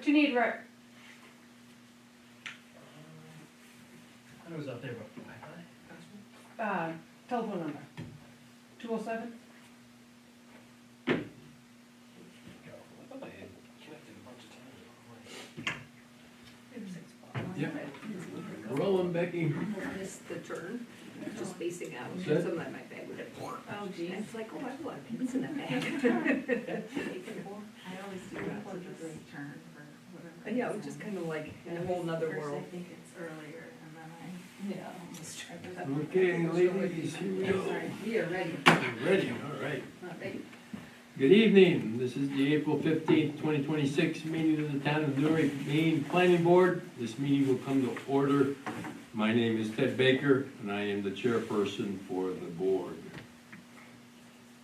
What you need, Rick? I was out there, but Telephone number. 207? I thought I had connected a bunch of times. Yep. Rolling, Becky. Missed the turn, just spacing out, What's some that? of my bag would have. Oh, geez. And it's like, oh, I have a lot of pins in that bag. I always do that, such a great turn for whatever. Yeah, it was just kind of like in a whole nother First world. I think it's earlier, and then I almost tried to. Okay, ladies, here we go. Sorry, we are ready. Ready, all right. Not ready. Good evening. This is the April 15th, 2026 meeting of the Town of Newry, Maine Planning Board. This meeting will come to order. My name is Ted Baker, and I am the chairperson for the board.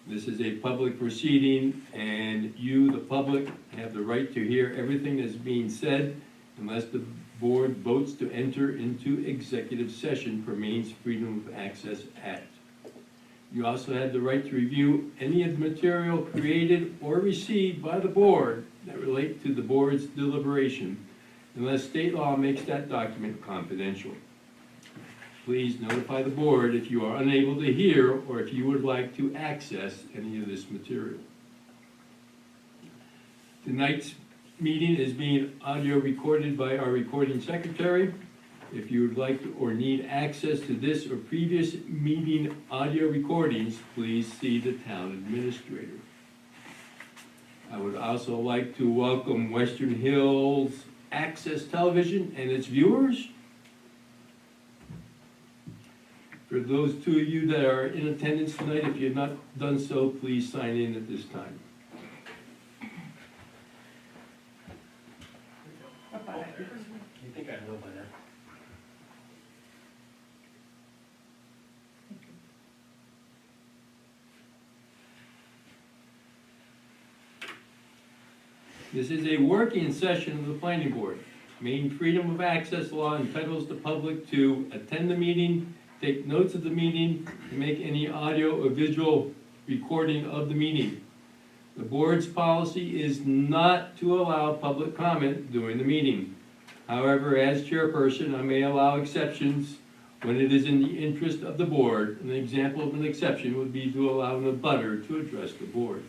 This is a public proceeding, and you, the public, have the right to hear everything that's being said unless the board votes to enter into executive session per Maine's Freedom of Access Act. You also have the right to review any of the material created or received by the board that relate to the board's deliberation, unless state law makes that document confidential. Please notify the board if you are unable to hear or if you would like to access any of this material. Tonight's meeting is being audio recorded by our recording secretary. If you would like to or need access to this or previous meeting audio recordings, please see the town administrator. I would also like to welcome Western Hills Access Television and its viewers. For those two of you that are in attendance tonight, if you have not done so, please sign in at this time. You think I know by now? This is a working session of the planning board. Maine Freedom of Access law entitles the public to attend the meeting, take notes of the meeting, and make any audio or visual recording of the meeting. The board's policy is not to allow public comment during the meeting. However, as chairperson, I may allow exceptions when it is in the interest of the board. An example of an exception would be to allow an abutter to address the board.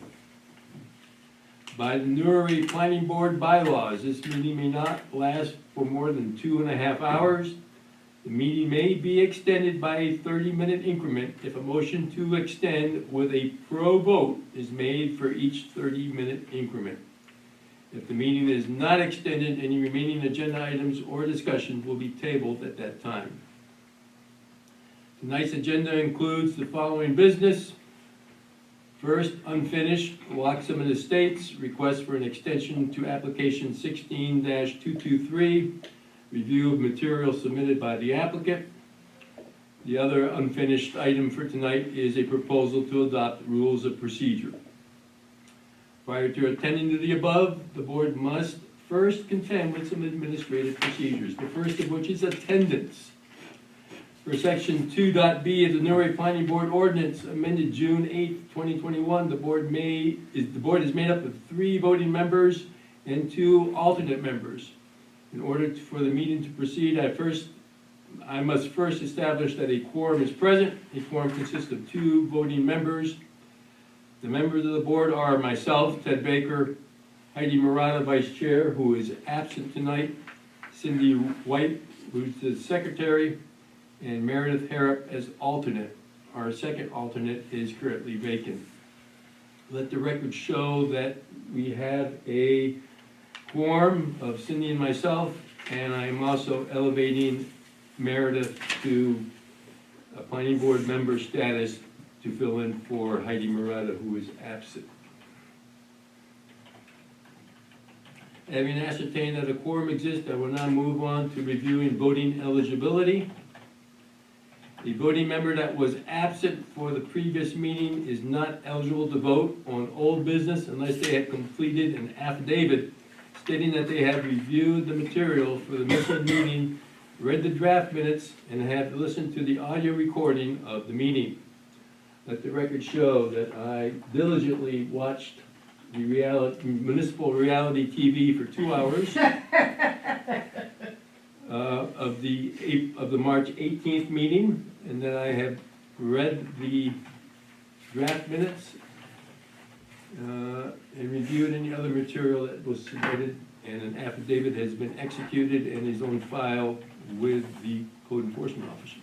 By the Newry Planning Board bylaws, this meeting may not last for more than 2.5 hours. The meeting may be extended by a 30-minute increment if a motion to extend with a pro vote is made for each 30-minute increment. If the meeting is not extended, any remaining agenda items or discussions will be tabled at that time. Tonight's agenda includes the following business. First, unfinished Loxaman Estates, request for an extension to application 16-223, review of material submitted by the applicant. The other unfinished item for tonight is a proposal to adopt rules of procedure. Prior to attending to the above, the board must first contend with some administrative procedures, the first of which is attendance. For section 2.b of the Newry Planning Board Ordinance amended June 8, 2021, the board is made up of 3 voting members and 2 alternate members. In order for the meeting to proceed, I must first establish that a quorum is present. A quorum consists of 2 voting members. The members of the board are myself, Ted Baker, Heidi Murata, Vice Chair, who is absent tonight, Cindy White, who's the Secretary, and Meredith Harrop as alternate. Our second alternate is currently vacant. Let the record show that we have a quorum of Cindy and myself, and I am also elevating Meredith to a planning board member status to fill in for Heidi Murata, who is absent. Having ascertained that a quorum exists, I will now move on to reviewing voting eligibility. A voting member that was absent for the previous meeting is not eligible to vote on old business unless they have completed an affidavit stating that they have reviewed the material for the missing meeting, read the draft minutes, and have listened to the audio recording of the meeting. Let the record show that I diligently watched the municipal reality TV for 2 hours of the March 18th meeting, and then I have read the draft minutes and reviewed any other material that was submitted, and an affidavit has been executed and is on file with the code enforcement officer.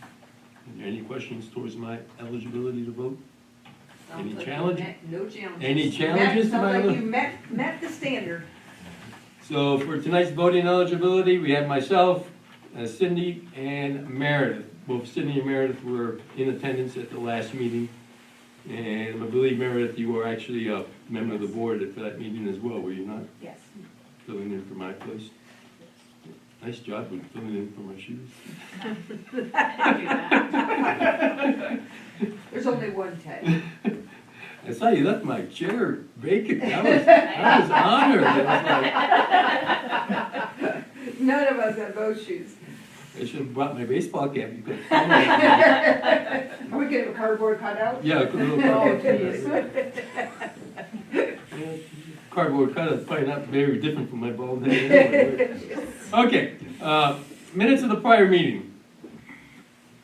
Are there any questions towards my eligibility to vote? Any Sounds like you challenge? met- No challenges. Any challenges to Sounds my like vote? you met the standard. So for tonight's voting eligibility, we have myself, Cindy, and Meredith. Both Cindy and Meredith were in attendance at the last meeting. And I believe, Meredith, you were actually a member of the board for that meeting as well, were you not? Yes. Filling in for my place? Nice job with filling in for my shoes. I didn't do that. There's only one Ted. I saw you left my chair vacant. I was honored. I was like, None of us have those shoes. I should have brought my baseball cap. You could Are we getting a cardboard cutout? Yeah, a little Oh, cardboard cutout. Yeah, cardboard cutout, probably not very different from my bald head anyway. Okay, minutes of the prior meeting.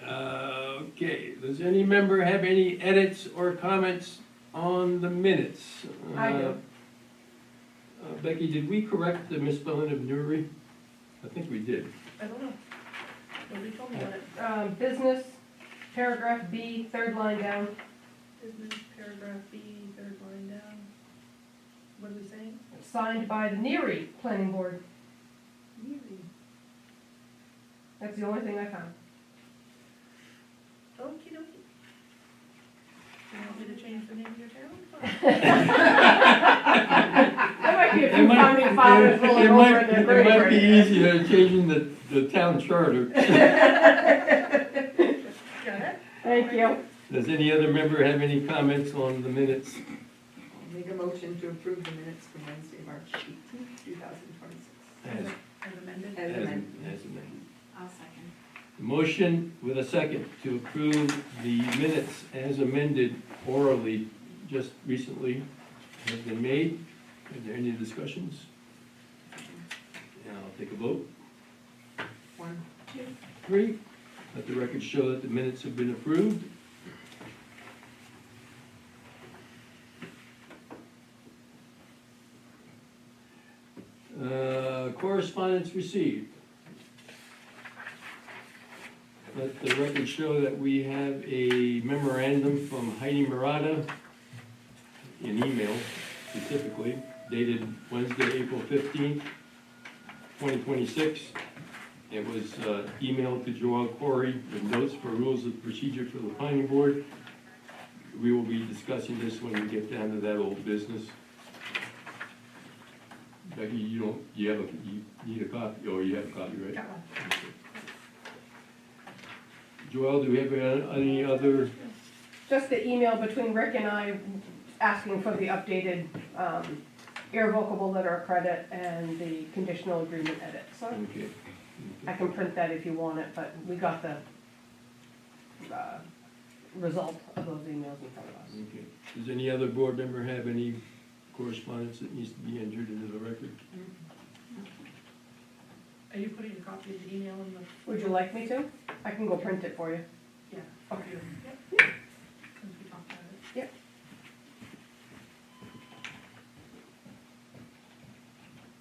Okay, does any member have any edits or comments on the minutes? I do. Becky, did we correct the misspelling of Newry? I think we did. I don't know. Nobody told me about it. Business, paragraph B, third line down. Business, paragraph B, third line down. What are we saying? Signed by the Newry Planning Board. Newry. That's the only thing I found. Okey dokey. You want me to change the name of your town? There might be a It few might- founding fathers rolling over in their grave It might right be now. easier changing the town charter. Got it? Thank you. Does any other member have any comments on the minutes? I'll make a motion to approve the minutes from Wednesday, March 18th, 2026. As As amended? As amended. amended. I'll second. Motion with a second to approve the minutes as amended orally just recently has been made. Are there any discussions? And I'll take a vote. 1, 2. 3. Let the record show that the minutes have been approved. Correspondence received. Let the record show that we have a memorandum from Heidi Murata, in email specifically, dated Wednesday, April 15th, 2026. It was emailed to Joel Corey with notes for rules of procedure for the planning board. We will be discussing this when we get down to that old business. Becky, you need a copy, or you have a copy, right? Got one. Joel, do we have any other? Just the email between Rick and I asking for the updated irrevocable letter of credit and the conditional agreement edit. So Okay. I can print that if you want it, but we got the result of those emails in front of us. Okay. Does any other board member have any correspondence that needs to be entered into the record? Are you putting a copy of the email in the? Would you like me to? I can go print it for you. Yeah. Okay. Yep. Since we talked about it.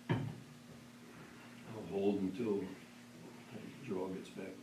I'll hold until Joel gets back.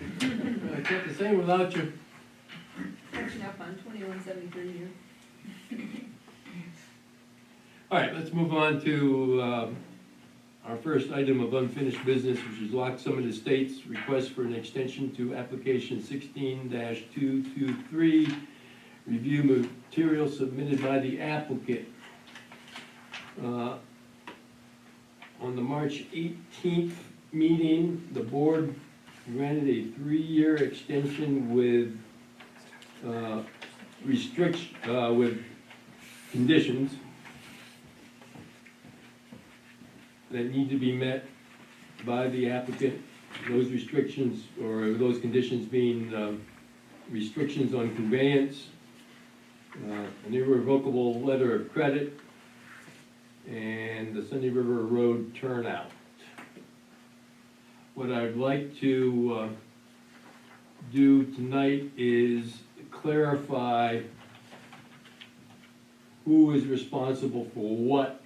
I can't the same without you. Catching up on 2173 here. All right, let's move on to our first item of unfinished business, which is Lock Summit Estates, request for an extension to application 16-223, review material submitted by the applicant. On the March 18th meeting, the board granted a 3-year extension with with conditions that need to be met by the applicant. Those restrictions, or those conditions being restrictions on conveyance, an irrevocable letter of credit, and the Sunday River Road turnout. What I'd like to do tonight is clarify who is responsible for what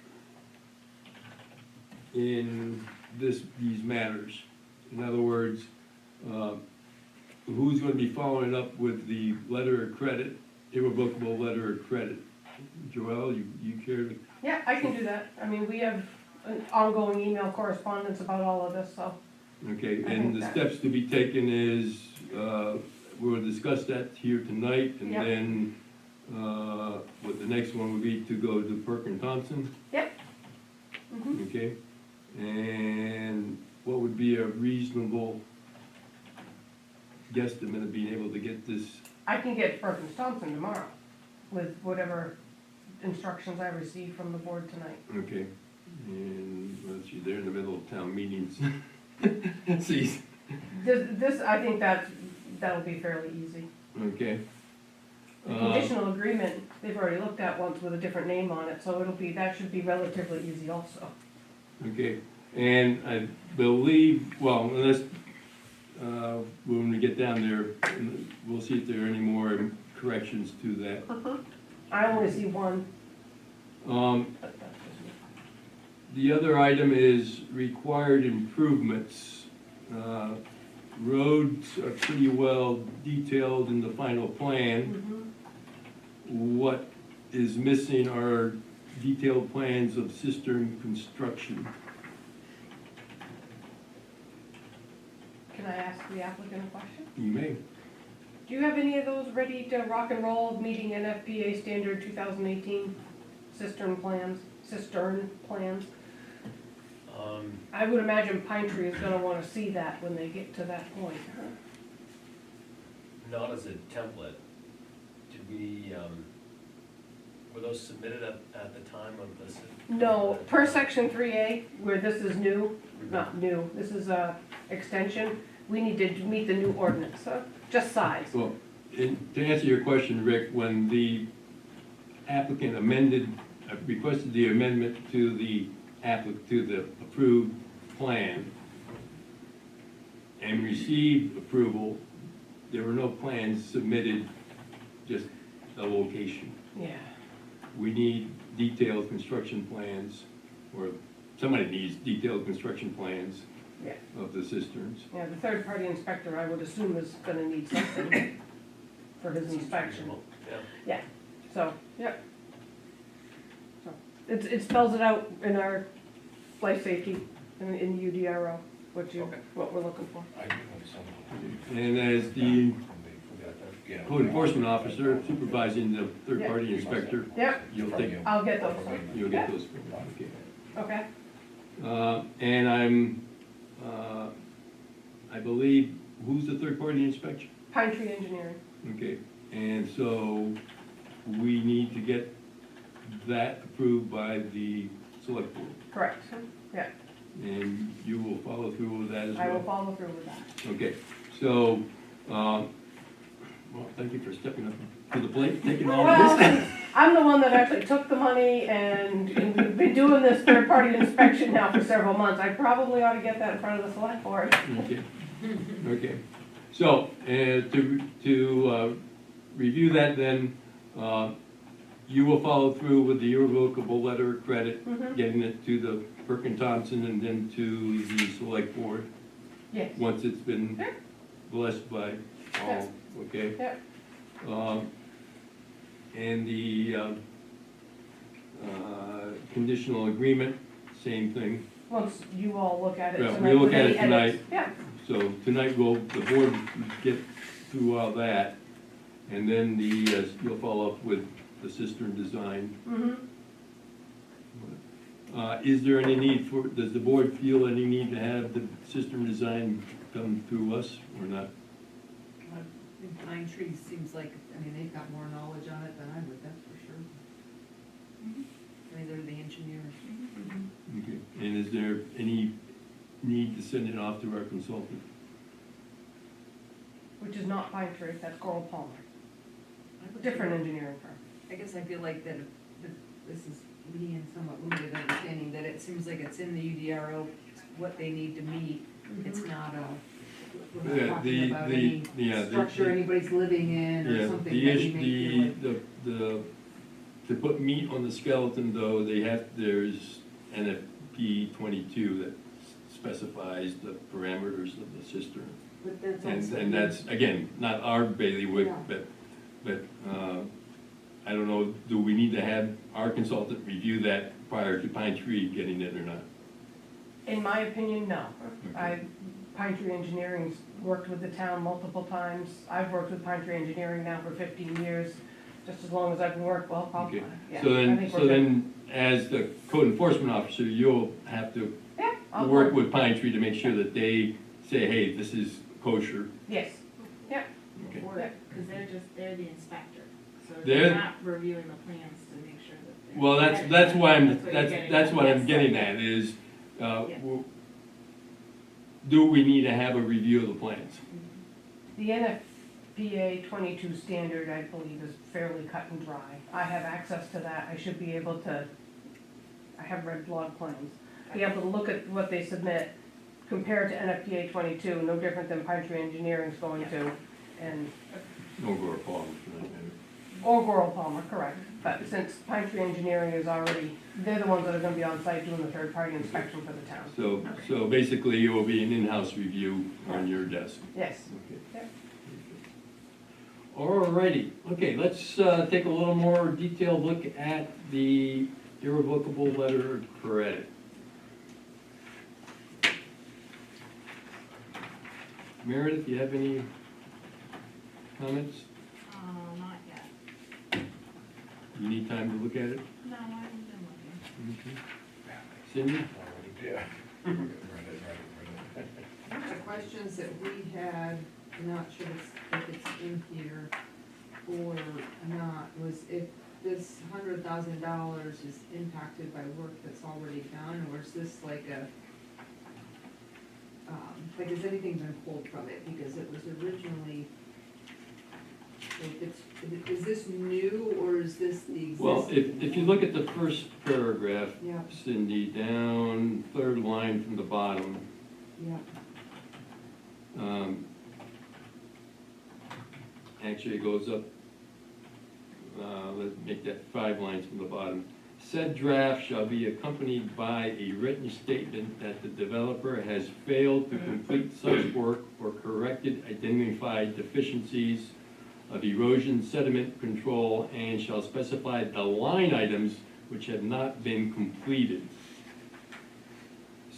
in these matters. In other words, who's going to be following up with the letter of credit, irrevocable letter of credit? Joelle, you care to? Yeah, I can do that. I mean, we have an ongoing email correspondence about all of this, so. Okay, I and think the that- steps to be taken is, we'll discuss that here tonight, and Yep. then, what the next one would be to go to Perkin Thompson, Mhm. okay? And what would be a reasonable guesstimate of being able to get this? I can get Perkins Thompson tomorrow with whatever instructions I received from the board tonight. Okay, and, let's see, they're in the middle of town meetings. See, This, I think that'll be fairly easy. okay. The conditional agreement, they've already looked at once with a different name on it, so that should be relatively easy also. Okay, and I believe, well, unless, when we get down there, we'll see if there are any more corrections to that. I only see one. Um, The other item is required improvements. Roads are pretty well detailed in the final plan. What is missing are detailed plans of cistern construction. Can I ask the applicant a question? You may. Do you have any of those ready to rock and roll, meeting NFPA standard 2018 cistern plans? I would imagine Pine Tree is gonna wanna see that when they get to that point. Not as a template. Did we, were those submitted at the time of this? No, per section 3A, where this is new, not new, this is a extension, we need to meet the new ordinance, so just size. Well, to answer your question, Rick, when the applicant requested the amendment to the approved plan and received approval, there were no plans submitted, just the location. Yeah. We need detailed construction plans, or somebody needs detailed construction plans Yeah. of the cisterns. Yeah, the third-party inspector, I would assume, is gonna need something for his inspection. Yeah. So, yep. So, it spells it out in our life safety, in UDRO, what we're looking for. And as the code enforcement officer supervising the third-party inspector, Yep, you'll take, I'll get those. you'll get those. Okay. Okay. And I believe, who's the third-party inspection? Pine Tree Engineering. Okay, and so we need to get that approved by the select board. Correct. Yeah, And you will follow through with that as well? I will follow through with that. Okay, so, well, thank you for stepping up to the plate, taking all of Well, this. I'm the one that actually took the money, and we've been doing this third-party inspection now for several months. I probably ought to get that in front of the select board. Okay, okay. So, to review that then, you will follow through with the irrevocable letter of credit, Mhm. getting it to the Perkin Thompson and then to the select board, Yes. once it's been Sure. blessed by all, okay? Yep. And the, conditional agreement, same thing. Once you all look at it Yeah, tonight. we look with at any it tonight. edits. Yeah, So tonight, the board will get through all that, and then you'll follow up with the cistern design. mm-hmm. Is there any need does the board feel any need to have the cistern design come through us, or not? I think Pine Tree seems like, I mean, they've got more knowledge on it than I would, that's for sure. I mean, they're the engineers. Okay, and is there any need to send it off to our consultant? Which is not Pine Tree, that's Coral Palmer, I would different say- engineering firm. I guess I feel like that this is me and somewhat limited understanding, that it seems like it's in the UDRO, what they need to meet. It's not we're Yeah, not talking about any structure anybody's living in or Yeah, something the that we issue, may feel like. to put meat on the skeleton, though, there's NFP 22 that specifies the parameters of the cistern. But that's also. And that's, again, not our bailiwick, Yeah. but, I don't know, do we need to have our consultant review that prior to Pine Tree getting it or not? In my opinion, no. Okay. Pine Tree Engineering's worked with the town multiple times. I've worked with Pine Tree Engineering now for 15 years, just as long as I can work, well, probably. Okay. Yeah, So I then, think so we're good. then, as the code enforcement officer, you'll have to Yeah, I'll work with Pine Tree to make sure that they say, hey, this is kosher. Yes, Okay. Because they're the inspector, so They're- they're not reviewing the plans to make sure that they're. Well, that's why what you're that's what I'm Yes. getting at is, Yeah. do we need to have a review of the plans? the NFPA 22 standard, I believe, is fairly cut and dry. I have access to that, I should be able to, I have read log plans, be able to look at what they submit, compare it to NFPA 22, no different than Pine Tree Engineering's going to, and, No go Palmer for that matter. or Goral Palmer, correct. But since Pine Tree Engineering is already, they're the ones that are gonna be on site doing the third-party inspection for the town. So basically, it will be an in-house review on your desk. Yes. Okay. Yep. Alrighty, okay, let's take a little more detailed look at the irrevocable letter of credit. Meredith, you have any comments? Not yet. You need time to look at it? No, I haven't been looking. Okay. Cindy? One of the questions that we had, I'm not sure if it's in here or not, was if this $100,000 is impacted by work that's already done, or is this like has anything been pulled from it? Because it was originally, is this new or is this the existing? Well, if you look at the first paragraph, Yeah, Cindy, down third line from the bottom, yeah, actually it goes up, let's make that 5 lines from the bottom. Said draft shall be accompanied by a written statement that the developer has failed to complete such work or corrected identified deficiencies of erosion sediment control and shall specify the line items which have not been completed.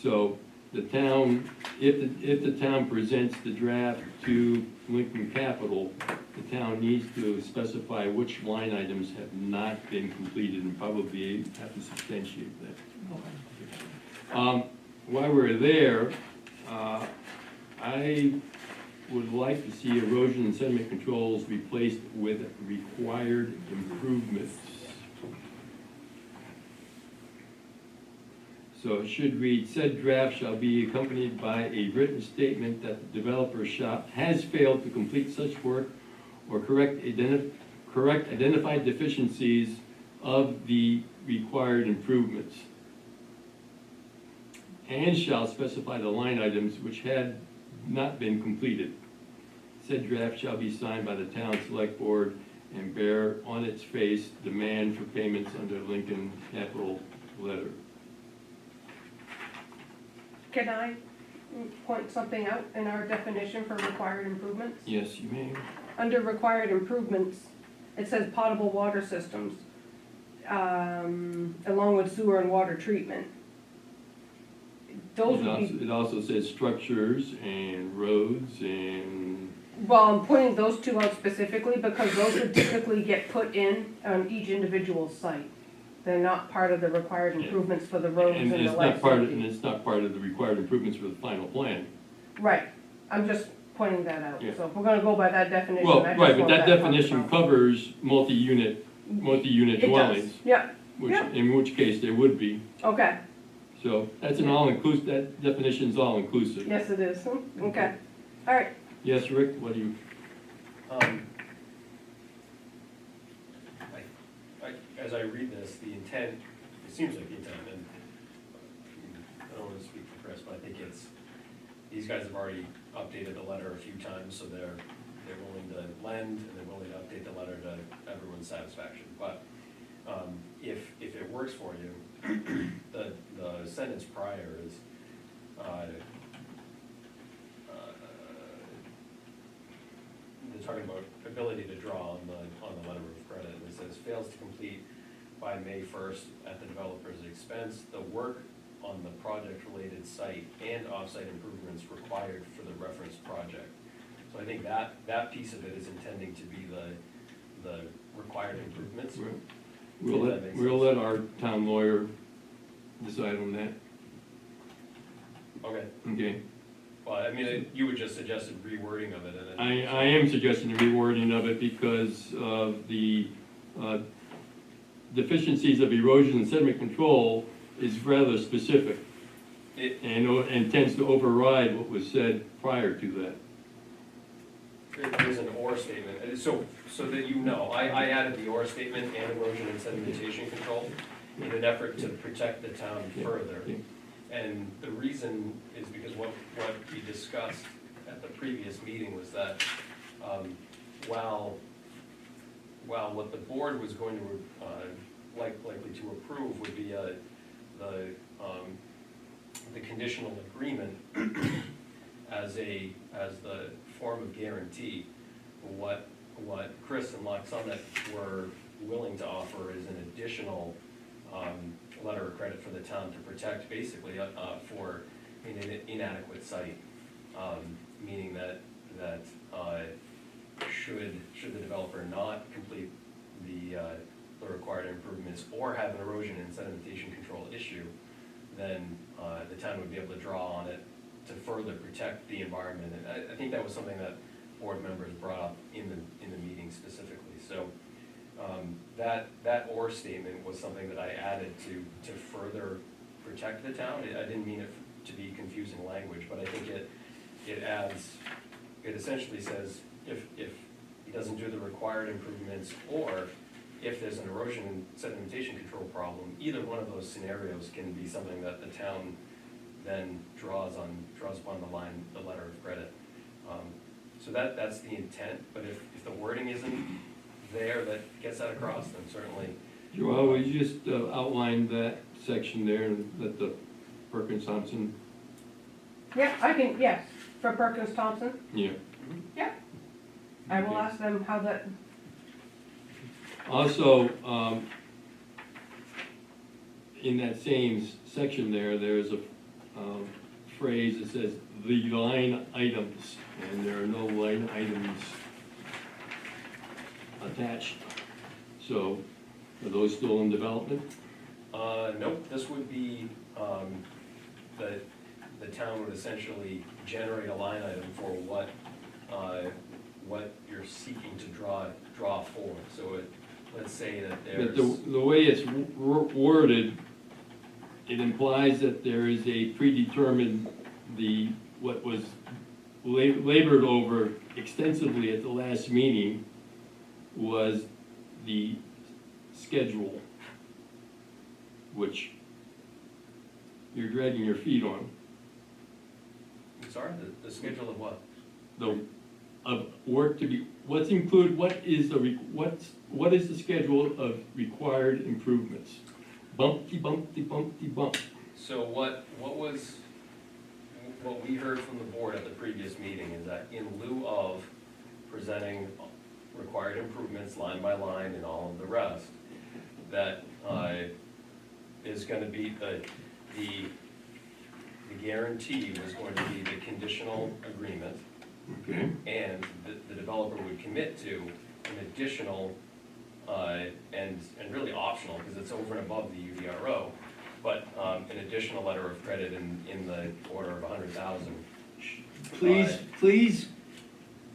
So the town, if the town presents the draft to Lincoln Capital, the town needs to specify which line items have not been completed and probably have to substantiate that. While we're there, I would like to see erosion and sediment controls replaced with required improvements. So it should read, said draft shall be accompanied by a written statement that the developer shop has failed to complete such work or correct identified deficiencies of the required improvements, and shall specify the line items which had not been completed. Said draft shall be signed by the town select board and bear on its face demand for payments under Lincoln Capital letter. Can I point something out in our definition for required improvements? Yes, you may. Under required improvements, it says potable water systems, along with sewer and water treatment. Those would be, It also says structures and roads and, well, I'm pointing those two out specifically because those would typically get put in on each individual site. They're not part of the required Yeah. improvements for the roads and and the it's light not part of, safety. and it's not part of the required improvements for the final plan. Right, I'm just pointing that out, Yeah. so if we're gonna go by that definition, Well, I just right, but want that part definition out. covers multi-unit It does. dwellings, Yeah, which, Yeah. in which case there would be. okay, So that's an all-inclusive, that definition's all-inclusive. yes it is, okay, all right, Yes, Rick, what do you, As I read this, the intent, it seems like the intent, and I don't wanna speak for Chris, but I think it's, these guys have already updated the letter a few times, so they're willing to lend, and they're willing to update the letter to everyone's satisfaction. But, if it works for you, the sentence prior is, they're talking about ability to draw on the letter of credit, and it says, fails to complete by May 1st at the developer's expense, the work on the project-related site and off-site improvements required for the reference project. So I think that piece of it is intending to be the required improvements. we'll let our town lawyer decide on that, Okay, okay? well, I mean, you would just suggested rewording of it, and then. I am suggesting a rewording of it because of the deficiencies of erosion and sediment control is rather specific and tends to override what was said prior to that. There's an or statement, and so that you know, I added the or statement and erosion and sedimentation control in an effort to protect the town further. Yeah. And the reason is because what we discussed at the previous meeting was that, while what the board was going to, likely to approve would be, the conditional agreement as the form of guarantee, what Chris and Loxana were willing to offer is an additional, letter of credit for the town to protect basically, for an inadequate site. Meaning that, should the developer not complete the required improvements or have an erosion and sedimentation control issue, then, the town would be able to draw on it to further protect the environment. And I think that was something that board members brought up in the meeting specifically. So, that or statement was something that I added to further protect the town. I didn't mean it to be confusing language, but I think it essentially says, if he doesn't do the required improvements, or if there's an erosion and sedimentation control problem, either one of those scenarios can be something that the town then draws upon the letter of credit. So that's the intent, but if the wording isn't there that gets that across, then certainly. Joel, will you just outline that section there and let the Perkins Thompson, yeah, I can, yes, for Perkins Thompson, yeah. I will ask them how that, Also, in that same section there's a phrase that says, the line items, and there are no line items attached. So, are those still in development? Nope, this would be, the town would essentially generate a line item for what you're seeking to draw for. So let's say that But there's. the way it's worded, it implies that there is a predetermined, what was labored over extensively at the last meeting was the schedule, which you're dragging your feet on. Sorry, the schedule of what? Of work to be, what's included, what is the schedule of required improvements? Bumpty, bumpty, bumpty, bump. So what was what we heard from the board at the previous meeting is that in lieu of presenting required improvements line by line and all of the rest, that is gonna be the guarantee was going to be the conditional agreement, Okay, and the developer would commit to an additional, and really optional, because it's over and above the UDRO, but an additional letter of credit in the order of 100,000. please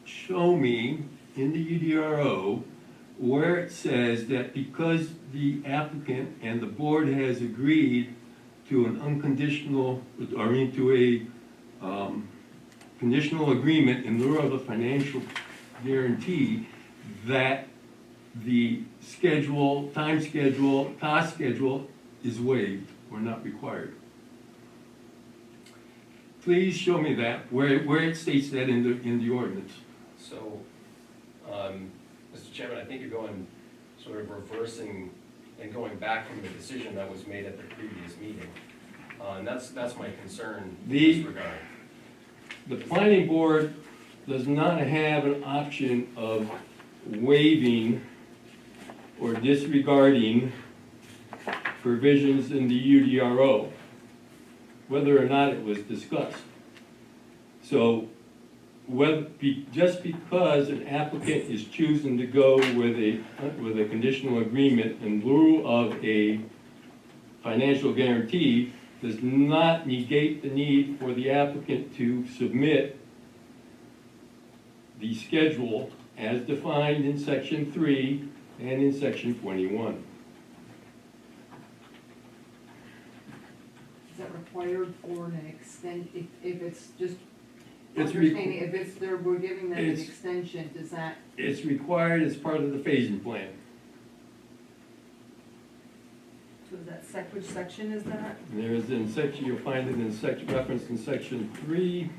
show me in the UDRO where it says that because the applicant and the board has agreed to an unconditional, or into a conditional agreement in lieu of a financial guarantee, that the schedule, time schedule, cost schedule is waived or not required. Please show me that, where it states that in the ordinance. So, Mr. Chairman, I think you're going, sort of reversing and going back from the decision that was made at the previous meeting. And that's my concern in this regard. The planning board does not have an option of waiving or disregarding provisions in the UDRO, whether or not it was discussed. So, just because an applicant is choosing to go with a conditional agreement in lieu of a financial guarantee does not negate the need for the applicant to submit the schedule as defined in section 3 and in section 21. Is that required for an extent, if it's just It's understanding, if it's there, we're giving them an it's- extension, does that, It's required as part of the phasing plan. So is that which section is that? And there is in section, you'll find it in section, referenced in section 3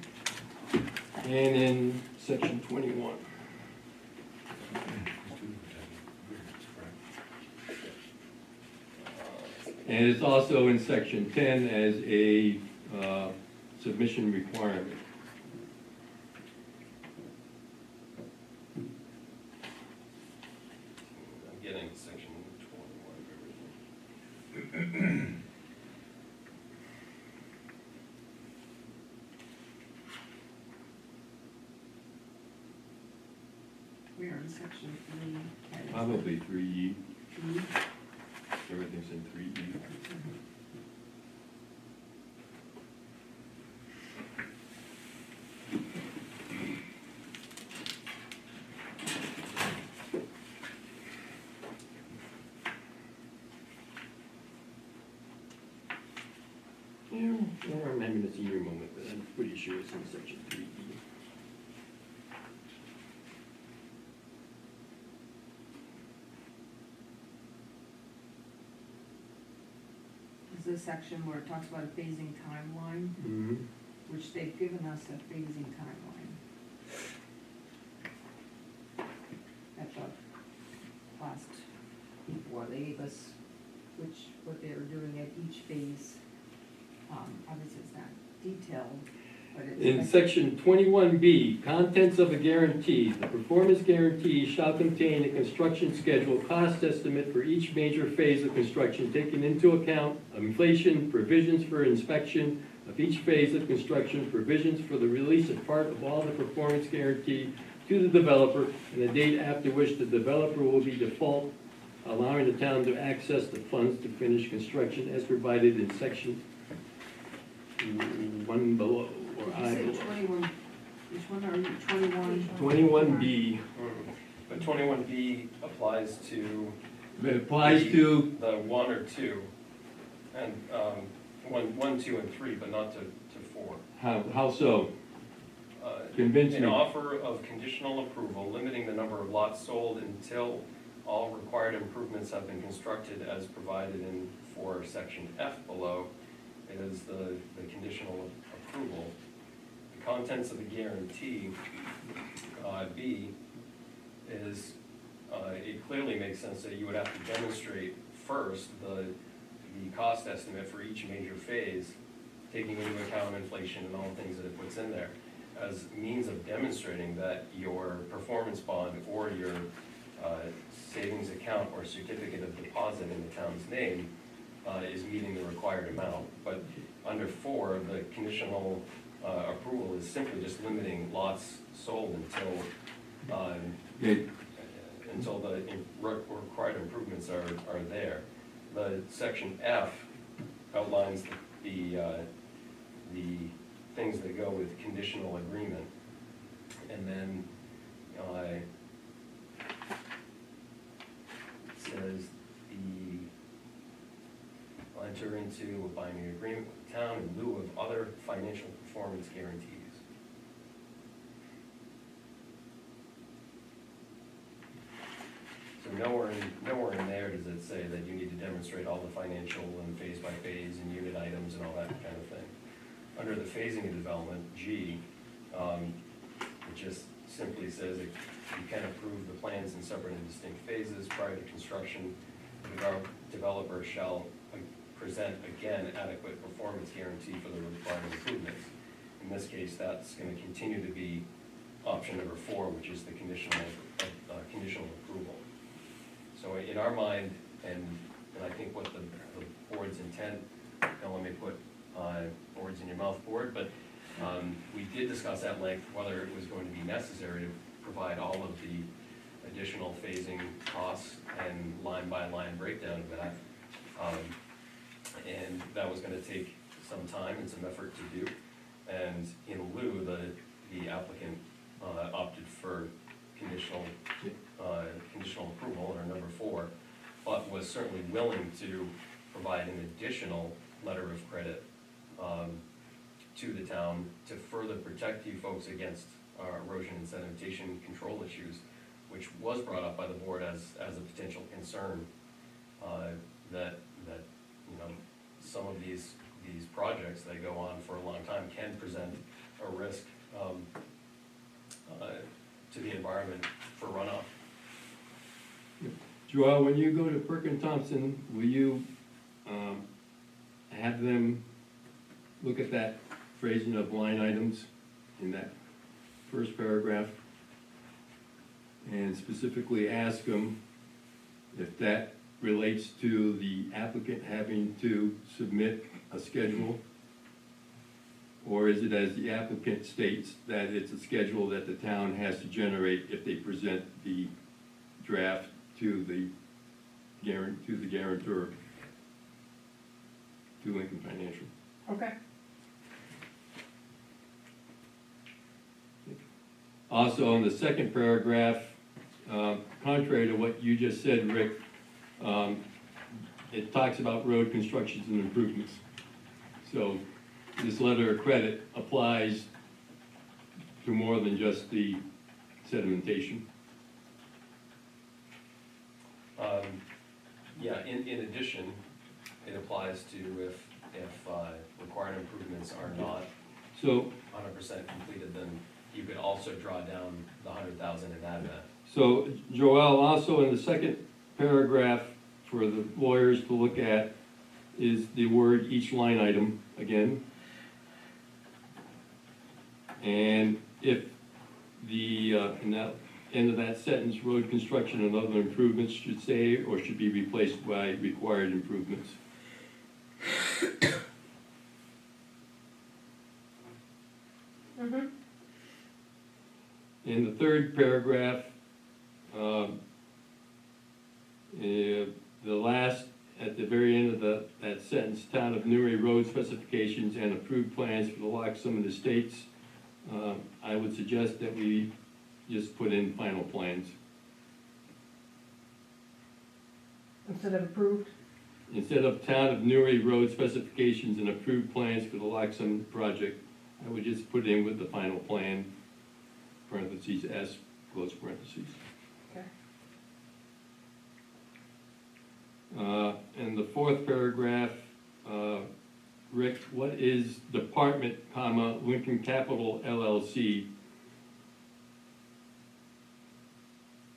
and in section 21. And it's also in section 10 as a submission requirement. I'm getting section 21 of everything. we're in section 3. Probably 3E. Three. Everything's in 3E. Yeah, or maybe it's in your moment, but I'm pretty sure it's in section 3E. Is this section where it talks about a phasing timeline, Mm-hmm. which they've given us a phasing timeline? At the last, what they gave us, what they were doing at each phase. Obviously it's not detailed, but it's. In section 21B, contents of a guarantee, the performance guarantee shall contain a construction schedule cost estimate for each major phase of construction, taking into account inflation, provisions for inspection of each phase of construction, provisions for the release of part of all the performance guarantee to the developer, and the date after which the developer will be default, allowing the town to access the funds to finish construction as provided in section 1 below, or Did I you say below. 21, which one are you, 21? 21B, But 21B applies to it applies to, the 1 or 2, and 1, 2, and 3, but not to 4. how so? Convince An me. offer of conditional approval limiting the number of lots sold until all required improvements have been constructed as provided in for section F below is the conditional approval. The contents of the guarantee, B, is, it clearly makes sense that you would have to demonstrate first the cost estimate for each major phase taking into account inflation and all the things that it puts in there, as means of demonstrating that your performance bond or your savings account or certificate of deposit in the town's name is meeting the required amount. But under 4, the conditional approval is simply just limiting lots sold until the required improvements are there. The section F outlines the things that go with conditional agreement. And then it says will enter into a binding agreement with the town in lieu of other financial performance guarantees. So nowhere in there does it say that you need to demonstrate all the financial and phase by phase and unit items and all that kind of thing. Under the phasing of development, G, it just simply says that you can approve the plans in separate and distinct phases prior to construction. The developer shall present again adequate performance guarantee for the required improvements. In this case, that's going to continue to be option number 4, which is the conditional approval. So in our mind, and I think what the board's intent, don't let me put words in your mouth, board, but we did discuss at length whether it was going to be necessary to provide all of the additional phasing costs and line-by-line breakdown of that. And that was going to take some time and some effort to do. And in lieu, the applicant opted for conditional approval, or number 4, but was certainly willing to provide an additional letter of credit to the town to further protect you folks against erosion and sedimentation control issues, which was brought up by the board as a potential concern that some of these projects that go on for a long time can present a risk to the environment for runoff. Joel, when you go to Perkin Thompson, will you have them look at that phrasing of line items in that first paragraph and specifically ask them if that relates to the applicant having to submit a schedule, or is it as the applicant states that it's a schedule that the town has to generate if they present the draft to the guarantor, to Lincoln Financial? Okay. Also, in the second paragraph, contrary to what you just said, Rick, it talks about road constructions and improvements. So this letter of credit applies to more than just the sedimentation. Yeah, in addition, it applies to if required improvements are not So 100% completed, then you could also draw down the 100,000 in that event. So, Joel, also in the second paragraph for the lawyers to look at is the word each line item again. And if the, in that end of that sentence, road construction and other improvements should say or should be replaced by required improvements. Mm-hmm. In the third paragraph, the last, at the very end of that sentence, Town of Newry road specifications and approved plans for the Loxham Estates, I would suggest that we just put in final plans. Instead of approved? Instead of Town of Newry road specifications and approved plans for the Loxham project, I would just put in with the final plan, parentheses, S, close parentheses. Okay. In the fourth paragraph, Rick, what is department, comma, Lincoln Capital LLC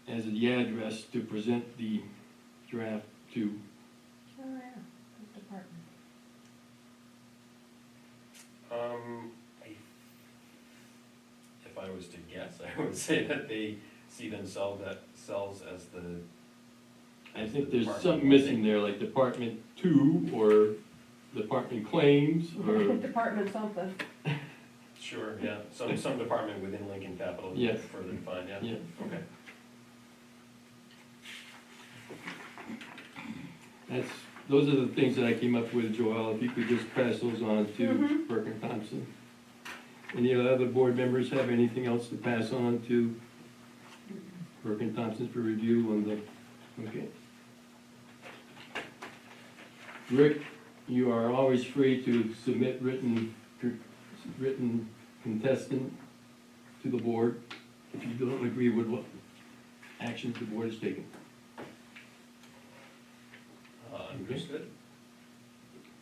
as the address to present the draft to? Oh, yeah, this department. I- if I was to guess, I would say that they see themselves as the. I think there's Department something missing there, like Department 2 or Department Claims or, Department something. Sure, yeah, some department within Lincoln Capital. Yes. Further defined, yeah. yeah. Okay. Those are the things that I came up with, Joelle, if you could just pass those on to Mhm. Burke and Thompson. Any other board members have anything else to pass on to Burke and Thompson for review on the, okay. Rick, you are always free to submit written contestant to the board if you don't agree with what actions the board is taking. Understood.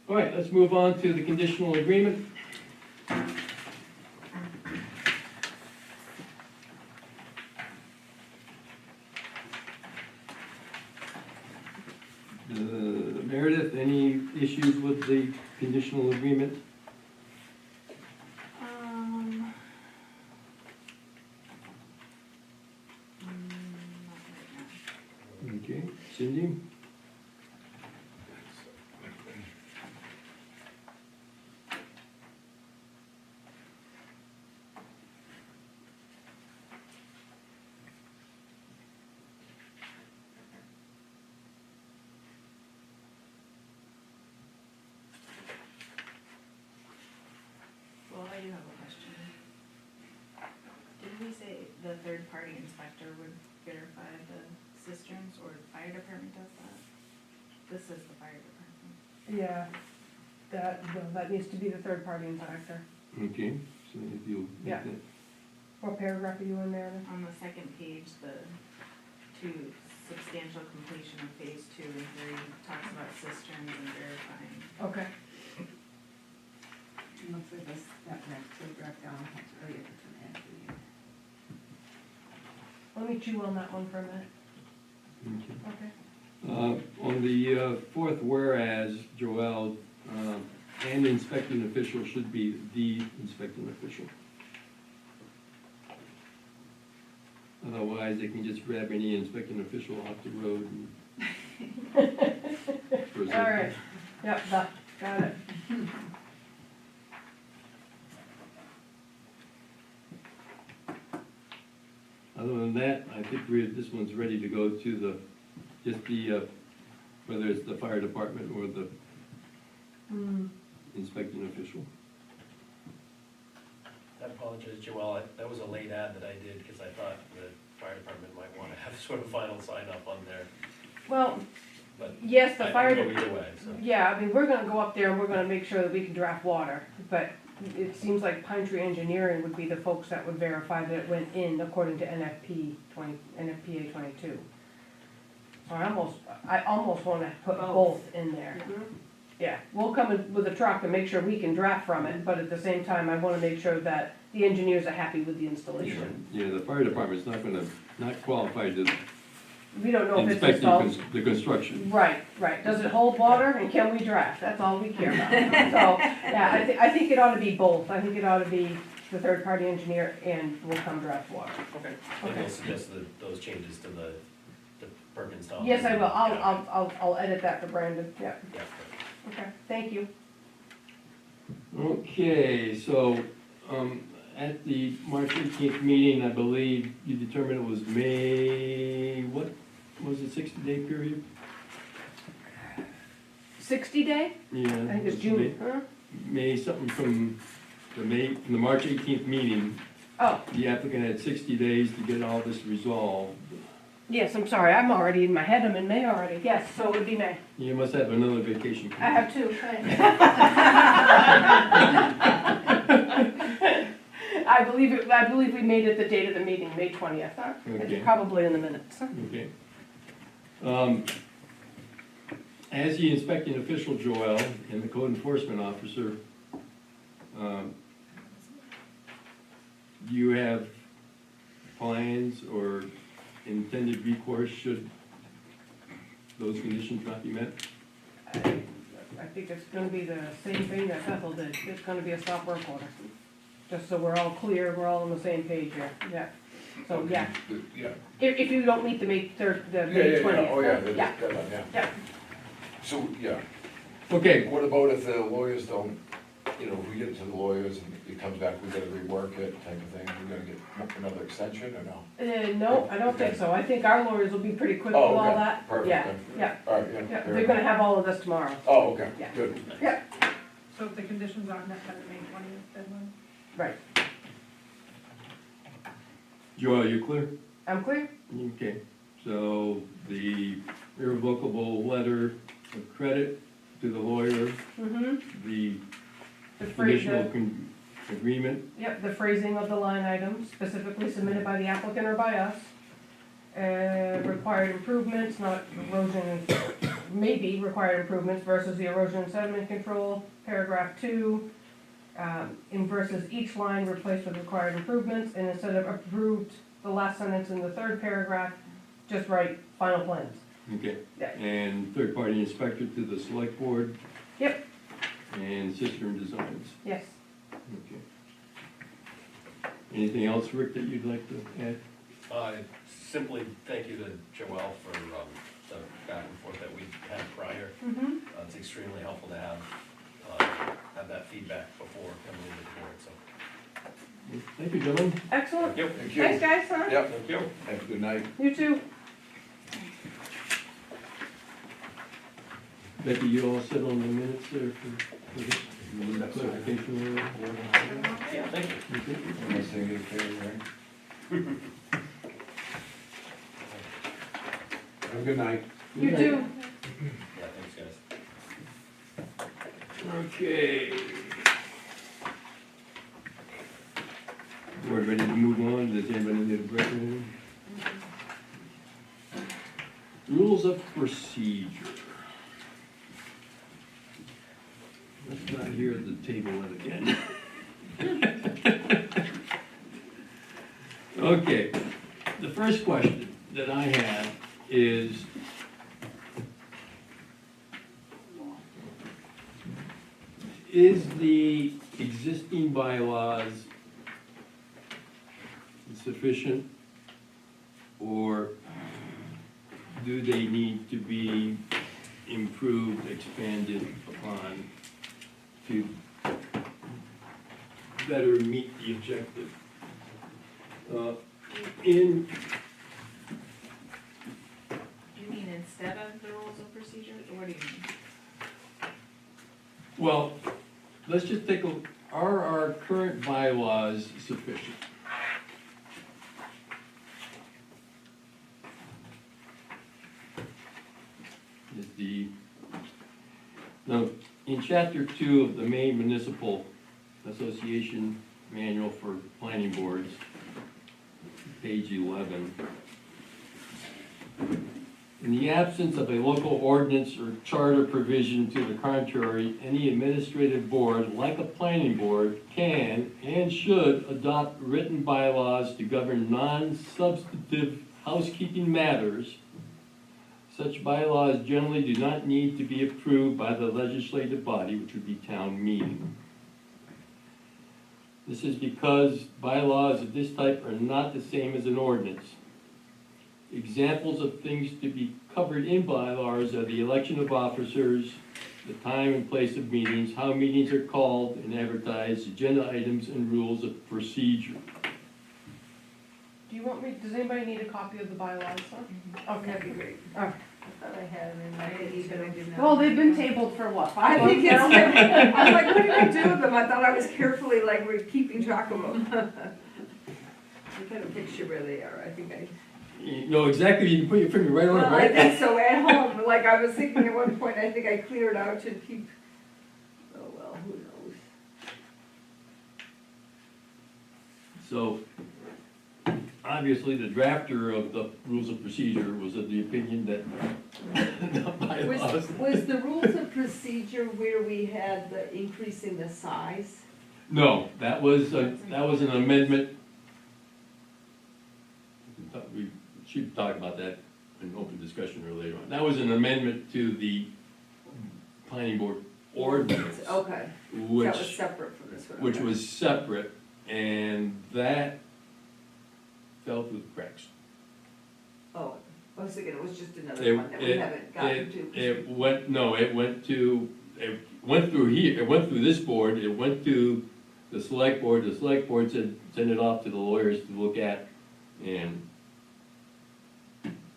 All right, let's move on to the conditional agreement. Meredith, any issues with the conditional agreement? Not right now. Okay, Cindy? Well, I do have a question. Did we say the third-party inspector would verify the cisterns, or the fire department does that? This is the fire department. Yeah, that needs to be the third-party inspector. Okay, so if you'll Yeah. make that. What paragraph are you in, Meredith? On the second page, the to substantial completion of phase 2 and 3 talks about cisterns and verifying. Okay. It looks like this, that paragraph down, that's really a different entity. Let me chew on that one for a minute. Okay. Okay. On the fourth whereas, Joelle, and inspecting official should be the inspecting official. Otherwise, they can just grab any inspecting official off the road and. For a All second. right, yep, got it. Other than that, I think this one's ready to go to whether it's the fire department or the inspecting official. I apologize, Joelle, that was a late ad that I did, because I thought the fire department might want to have sort of final sign up on there, Well, but yes, the I fire. can go either way, so. Yeah, I mean, we're gonna go up there and we're gonna make sure that we can draft water, but it seems like Pine Tree Engineering would be the folks that would verify that it went in according to NFPA 22. So I almost wanna put both in there. Yeah, we'll come in with a truck and make sure we can draft from it, but at the same time, I wanna make sure that the engineers are happy with the installation. Yeah, the fire department's not qualified to We don't know if it's inspect installed. the construction. Right, right. Does it hold water and can we draft? That's all we care about. So, yeah, I think it ought to be both. I think it ought to be the third-party engineer and we'll come draft water. Okay. And Okay. you'll suggest those changes to the Perkins Thompson? Yes, I will. Yeah. I'll edit that for Brandon. Yeah, Yeah. okay. Thank you. Okay, so, at the March 18th meeting, I believe you determined it was May, what was it, 60-day period? 60 day? Yeah. I think it's May- June, huh? May, something from the March 18th meeting, Oh, the applicant had 60 days to get all this resolved. yes, I'm sorry. I'm already in my head. I'm in May already. Yes, so it would be May. You must have another vacation. I have two. Thanks. I believe we made it the date of the meeting, May 20th. Huh? Okay. It's probably in the minutes. Huh? Okay. As the inspecting official, Joelle, and the code enforcement officer, do you have plans or intended recourse should those conditions not be met? I I think it's gonna be the same thing that Bethel did, it's gonna be a stop work order. Just so we're all clear, we're all on the same page here, yeah. So, yeah, Yeah. if you don't meet the May third, the May Yeah, 20th. oh, yeah, Yeah, yeah. yeah. So, yeah, Okay, what about if the lawyers don't, you know, if we get it to the lawyers and it comes back, we gotta rework it type of thing, we're gonna get another extension or no? No, I don't think so, I think our lawyers will be pretty quick with Oh, all okay. that. Perfect, Yeah, then. yeah, All right, yeah. yeah, fair they're gonna enough. have all of this tomorrow. Oh, okay, Yeah. good. So if the conditions aren't met by the May 20th deadline? Right, Joe, are you clear? I'm clear? Okay, so the irrevocable letter of credit to the lawyer, Mm-hmm. the The phrase, conditional agreement, yep, the phrasing of the line items specifically submitted by the applicant or by us. Required improvements, not erosion, maybe required improvements versus the erosion and sediment control, paragraph 2. In versus each line replaced with required improvements, and instead of approved, the last sentence in the third paragraph, just write final plans. okay? Yeah. And third-party inspector to the select board? Yep. And cistern designs, Yes. okay. Anything else, Rick, that you'd like to add? Simply thank you to Joelle for the back and forth that we had prior. Mm-hmm. It's extremely helpful to have that feedback before coming into the board, so. Thank you, gentlemen. Excellent. Yep. Thank you. Thanks, guys, huh? Yep, Thank you. have a good night. You too. Becky, you all set on the minutes there for this? You need clarification or? Yeah, thank you. Okay. Unless they get a favor, right? Have a good night. You too. Yeah, thanks, guys. Okay. Board ready to move on? Does anybody need a break or anything? Rules of procedure. Let's not hear the table again. Okay, the first question that I have is, is the existing bylaws sufficient, or do they need to be improved, expanded upon to better meet the objective? In, You mean instead of the rules of procedure, or what do you mean? well, let's just take a, are our current bylaws sufficient? Is the, now, in chapter 2 of the Maine Municipal Association Manual for Planning Boards, page 11. In the absence of a local ordinance or charter provision to the contrary, any administrative board, like a planning board, can and should adopt written bylaws to govern non-substantive housekeeping matters. Such bylaws generally do not need to be approved by the legislative body, which would be town meeting. This is because bylaws of this type are not the same as an ordinance. Examples of things to be covered in bylaws are the election of officers, the time and place of meetings, how meetings are called and advertised, agenda items, and rules of procedure. Do you want me, does anybody need a copy of the bylaws, huh? Okay. That'd be great. Oh. I thought I had them in my head, but I did not. Well, they've been tabled for what, I 5 think months it's, now? I was like, what did I do with them? I thought I was carefully, like, we're keeping track of them. I got a picture where they are, I think I. You know exactly, you can put your finger right on it, Well, I right? think so, at home, like, I was thinking at one point, I think I cleared out to keep, oh, well, who knows? So, obviously, the drafter of the rules of procedure was of the opinion that the bylaws. Was the rules of procedure where we had the increase in the size? No, that was an amendment. We should talk about that in open discussion or later on. That was an amendment to the planning board ordinance, Okay, that was which, separate from this one. which okay. was separate, and that fell through the cracks. Oh, I was thinking it was just another It- one that we it- haven't gotten to. 'cause It went, no, it went through here, it went through this board, it went to the select board said, send it off to the lawyers to look at, and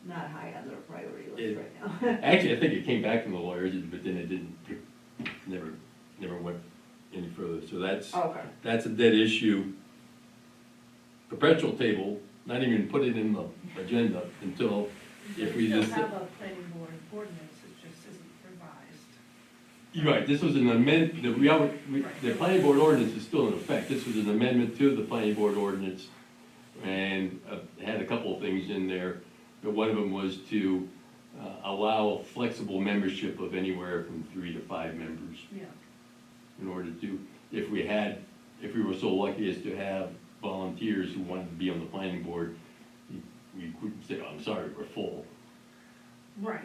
Not high on their priority It- list right now. actually, I think it came back from the lawyers, but then it didn't, never went any further, so Okay, that's a dead issue. Perpetual table, not even put it in the agenda until, if we just. still have a planning board ordinance, it just isn't revised. You're right, this was an amendment, the planning board ordinance is still in effect, this was an amendment to the planning board ordinance. And it had a couple of things in there, but one of them was to allow flexible membership of anywhere from 3 to 5 members. Yeah. In order to, if we were so lucky as to have volunteers who wanted to be on the planning board, we couldn't say, I'm sorry, we're full. Right,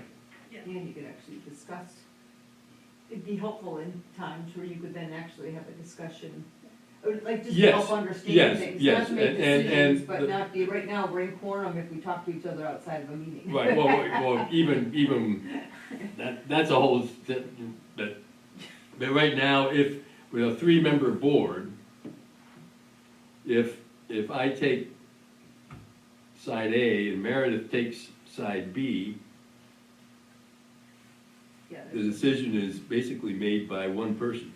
yeah. and you could actually discuss, it'd be helpful in times where you could then actually have a discussion, or like just to Yes, help understand yes, things, yes, not to make and decisions, but the- not be, right now, we're in quorum if we talk to each other outside of a meeting. Right, well, even, that's a whole, but right now, if, with a 3-member board, if I take side A and Meredith takes side B, Yeah, the decision is basically made by one person.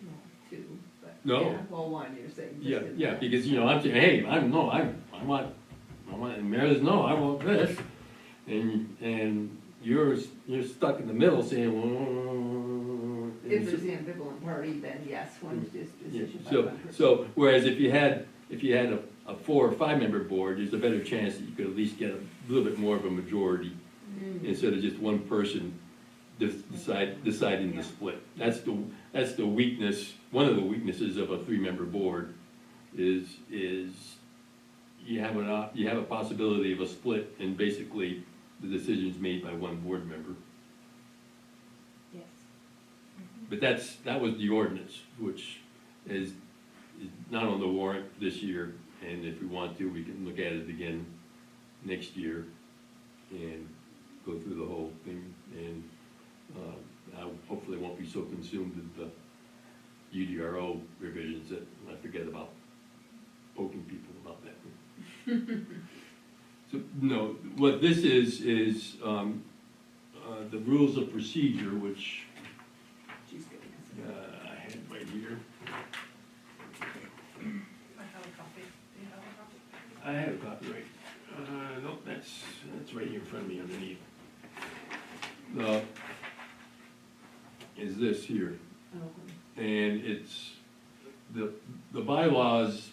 no, two, but, No. yeah, well, one, you're saying. just Yeah, in yeah, that. because, I'm saying, hey, I want, and Meredith, no, I want this, and you're stuck in the middle saying, well. If there's the ambivalent party, then yes, one's just Yeah, decision by so, one person. so, whereas if you had a 4 or 5-member board, there's a better chance that you could at least get a little bit more of a majority, Mm. instead of just one person deciding to split. That's the weakness, one of the weaknesses of a 3-member board, is you have a possibility of a split, and basically, the decision's made by one board member. Yes. But that was the ordinance, which is not on the warrant this year, and if we want to, we can look at it again next year and go through the whole thing, and I hopefully won't be so consumed with the UDRO revisions that I forget about poking people about that. So, no, what this is the rules of procedure, which She's getting us. I had right here. I have a copy. Do you have a copy? I have a copyright. Nope, that's right here in front of me underneath. Is this here, Oh, and it's, the bylaws,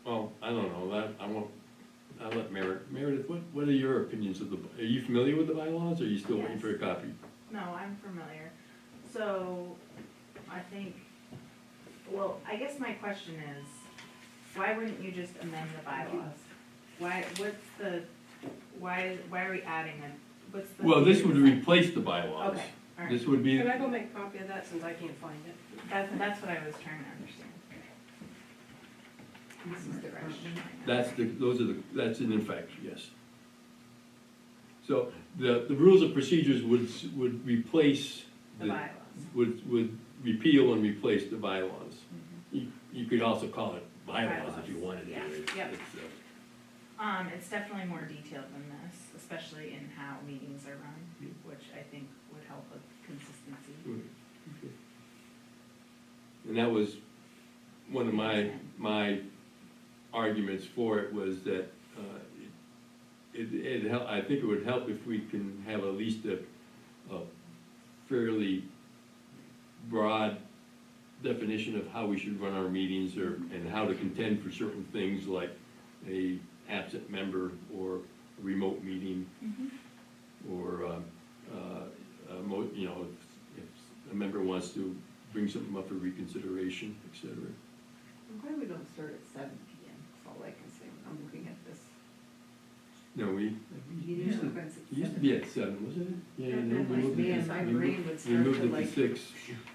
well, I don't know, I'll let Meredith, what are your opinions of are you familiar with the bylaws, or are you still waiting for a copy? No, I'm familiar. So, I think, well, I guess my question is, why wouldn't you just amend the bylaws? Why are we adding what's the? Well, this would replace the bylaws. Okay, all right. This would be, Can I go make a copy of that since I can't find it? That's what I was trying to understand. This is the current one. that's in effect, yes. So, the rules of procedures would replace, The bylaws. would repeal and replace the bylaws. Mhm. You could also call it bylaws if you Bylaws, wanted to. yeah, It's- yep. it's, It's definitely more detailed than this, especially in how meetings are run, which I think would help with consistency. Okay. And that was one of my arguments for it, was that I think it would help if we can have at least a fairly broad definition of how we should run our meetings, and how to contend for certain things like a absent member or a remote meeting, or if a member wants to bring something up for reconsideration, et cetera. I'm glad we don't start at 7 PM, that's all I can say when I'm looking at this. No, we Meeting used to, opens at it used to be at 7, wasn't it? Yeah, It no, we must moved be, it and to, my we brain moved, would we start moved to it to like, 6.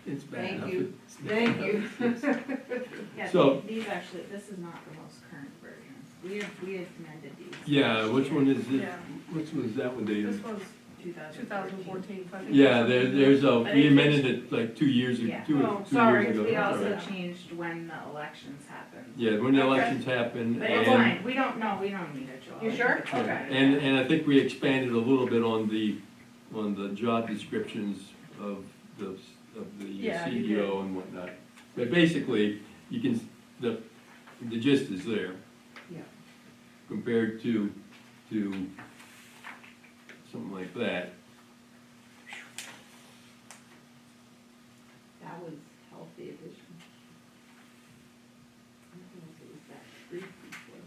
It's bad Thank enough. you. It's bad Thank enough you. at 6. Yeah, So- these actually, this is not the most current version. We had amended these. Yeah, last which year. one is it? Yeah. Which one is that one, Dave? This was 2014. 2014, so I think. Yeah, there's there's a, something- we amended it like 2 years ago, Yeah. two Oh, years sorry, ago. We That's also all right. changed when the elections happened. Yeah, when the Okay. elections happened, But it's and, fine, we don't need it, Joel. You sure? yeah, Okay. and I think we expanded a little bit on the job descriptions of the Yeah, you CEO and whatnot. But basically, you can, the gist is there. Yeah. Compared to something like that. that was healthy addition. I don't know if it was that brief before.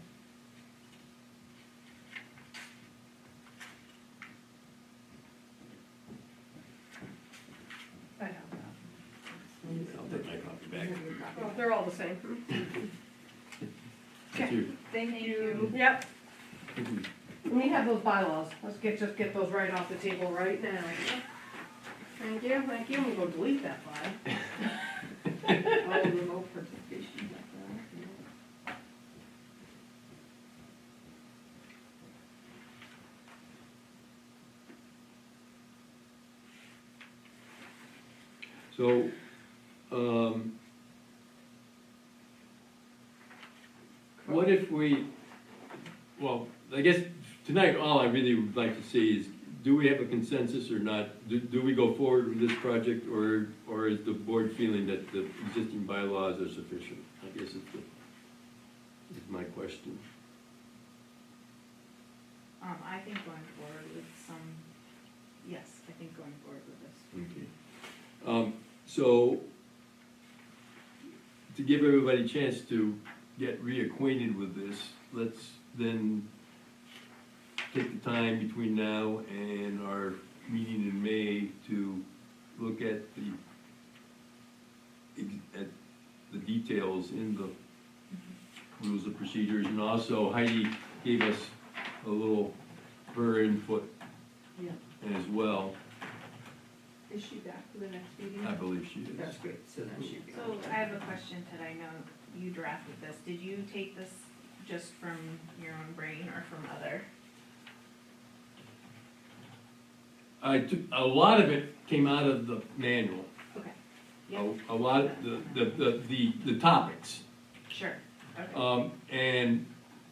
I have that. I'll take my copy back. Oh, they're all the same. That's your- Thank you. Yep. We have those bylaws, let's just get those right off the table right now. Thank you, I'm gonna go delete that file. Oh, remote participation, like that, yeah. So, what if we, well, I guess tonight, all I really would like to see is, do we have a consensus or not? Do we go forward with this project, or is the board feeling that the existing bylaws are sufficient? I guess is my question. I think going forward with yes, I think going forward with this. Okay. So, to give everybody a chance to get reacquainted with this, let's then take the time between now and our meeting in May to look at the details in the rules of procedures, and also Heidi gave us a little her input Yeah. as well. Is she back for the next meeting? I believe she is. That's great, so then she'd be. So I have a question, Ted, I know you drafted this, did you take this just from your own brain or from other? I took, a lot of it came out of the manual, Okay. Yep, a lot of the topics. sure, okay. And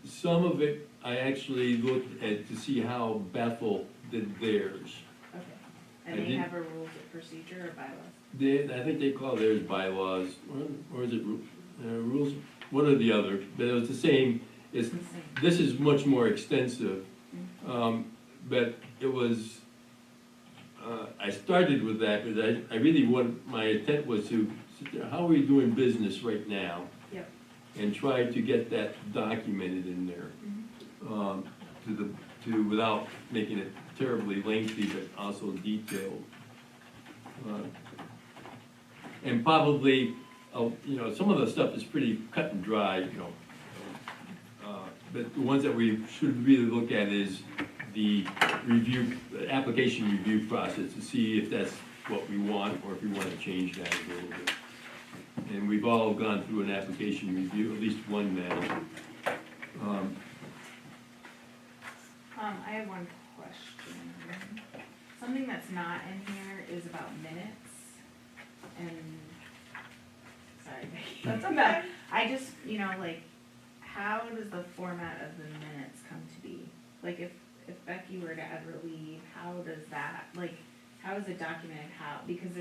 some of it, I actually looked at to see how Bethel did theirs. Okay, I and they did- have a rules of procedure or bylaws? I think they call theirs bylaws, or is it rules, one or the other, but it was the same, it's, It's the same. this is much more extensive. But it was, I started with that, because I really my intent was to sit there, how are we doing business right now? Yep. And try to get that documented in there, without making it terribly lengthy, but also detailed. And probably, some of the stuff is pretty cut and dry, but the ones that we should really look at is the application review process, to see if that's what we want, or if we want to change that a little bit. And we've all gone through an application review, at least one now. I have one question. Something that's not in here is about minutes, and, sorry, Becky. That's okay. I just, how does the format of the minutes come to be? Like, if Becky were to ever leave, how does that, how is it documented, because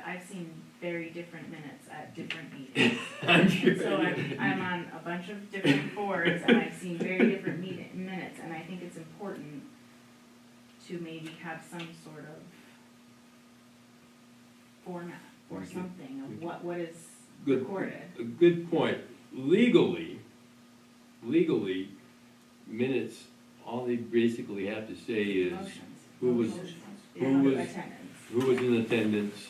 I've seen very different minutes at different meetings. I'm sure. And so I'm on a bunch of different boards, and I've seen very different minutes, and I think it's important to maybe have some sort of format or Okay. something of what is Good. recorded. A good point. Legally, minutes, all they basically have to say is Motions. who was, Motions. who Yeah, was- attendance. who was in attendance,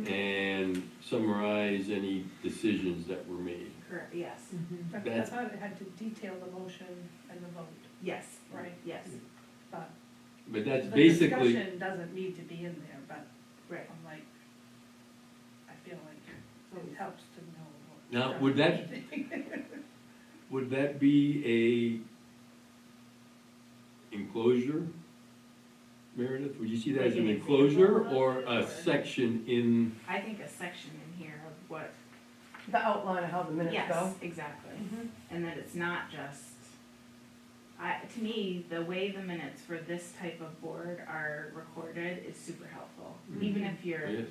and summarize any decisions that were made. Correct, yes, Mhm. I That's- thought it had to detail the motion and the vote. yes, Right. yes. but that's The basically, discussion doesn't need to be in there, but Right. I'm like, I feel like it helps to know what. Now, would that- would that be a enclosure, Meredith? Would you see that as Like an an enclosure example or of it, a or- section in? I think a section in here of what, The outline of how the minutes go. yes, exactly. Mhm. And that it's not just, to me, the way the minutes for this type of board are recorded is super helpful. Even if you're, Yes.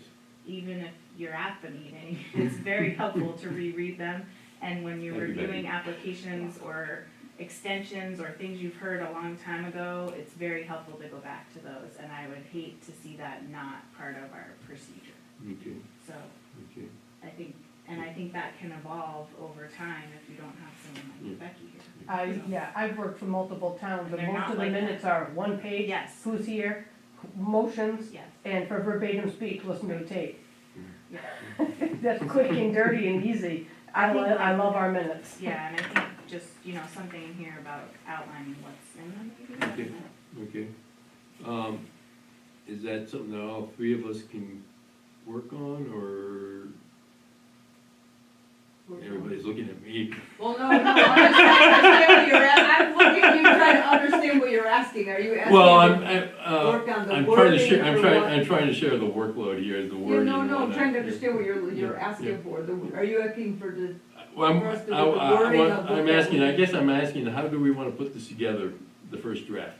even if you're at the meeting, it's very helpful to reread them. And when you're Thank you, Becky. reviewing applications or extensions or things you've heard a long time ago, it's very helpful to go back to those. And I would hate to see that not part of our procedure. Okay, So okay. I think that can evolve over time if you don't have someone like Becky here. I've worked for multiple towns, and They're most not of the like minutes that. are one page, Yes, who's here, motions, yes, and for verbatim speech, listen to the tape. yeah. That's quick and dirty and easy. I love our minutes. Yeah, and I think just, something in here about outlining what's in them, maybe. Okay. Is that something that all three of us can work on, or everybody's looking at me? Well, no, I'm just trying to understand what you're I'm looking at you trying to understand what you're asking. Are you asking? Well, to work on the I'm trying to wording share, for what? I'm trying to share the workload here, the Yeah, wording. no, and I'm whatnot. trying to understand what you're Yeah, asking for. Are you asking for the, Well, for us to do the wording of what I'm that asking, I would- guess I'm asking, how do we wanna put this together, the first draft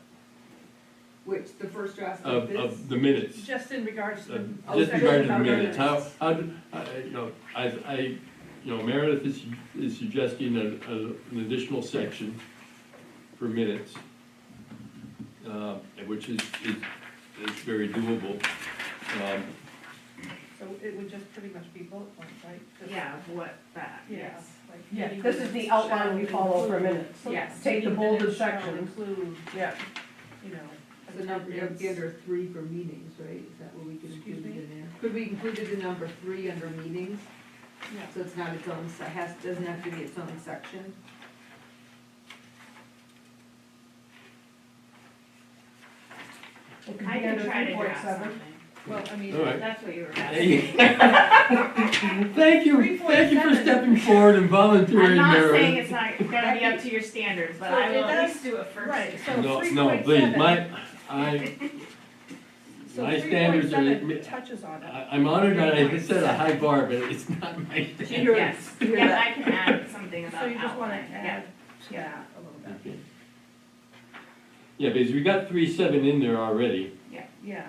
the first draft of this? of the minutes? Just in regards to. Just section regarding the about minutes, Meredith is suggesting an additional section for minutes, which is very doable. So it would just pretty much be bullet points, right? Just- Yeah, what that, Yeah, yes. like. Yeah, meeting this is the minutes outline we shall follow for include- minutes. Yes. Take the meeting bolded minutes shall sections. Include, Yeah. you know. The number, attendance. under 3 for meetings, right? Is that what we could Excuse include me? in there? Could we include the number 3 under meetings? Yeah. So it's not its own, doesn't have to be its own section? It could I be can under try to draft 3.7. something. Well, I mean. All right. That's what you were Hey. asking. Thank you for stepping forward and I'm volunteering, not Meredith. saying it's not gonna be up to your standards, but So I it will at does- least do it first. Right, so No, 3.7. no, please, So my standards are, 3.7 touches on it. I'm honored that I set a high bar, but it's not my standard. Yes, Hear yeah, that? I can add something about So you just wanna outline, yeah. add to that a little bit. Okay. Yeah, because we got 3.7 in there already, Yeah,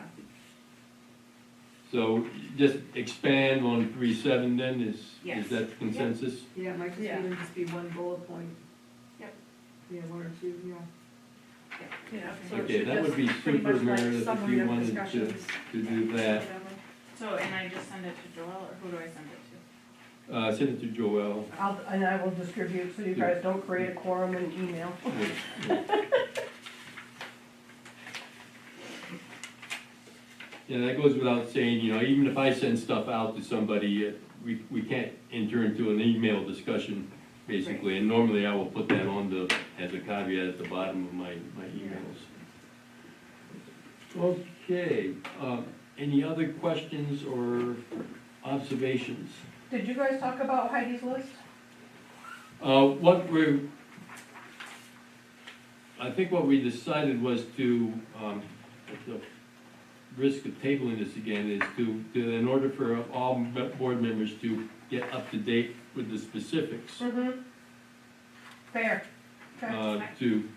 so just expand on 3.7 then, is Yes. that consensus? Yeah, it might just Yeah. even just be one bullet point. Yep. Yeah, 1 or 2, yeah. yeah, so it Okay, should that would just be pretty super, much like Meredith, if summary you of wanted discussions, to do that. whatever. So, and I just send it to Joel, or who do I send it to? Send it to Joelle. And I will distribute, so you guys don't create a quorum and email. Yeah, that goes without saying, even if I send stuff out to somebody, we can't enter into an email discussion, basically, and normally I will put that as a caveat at the bottom of my emails. Okay, any other questions or observations? Did you guys talk about Heidi's list? I think what we decided was to, at the risk of tabling this again, is in order for all board members to get up to date with the specifics, Mm-hmm. Fair. Okay. to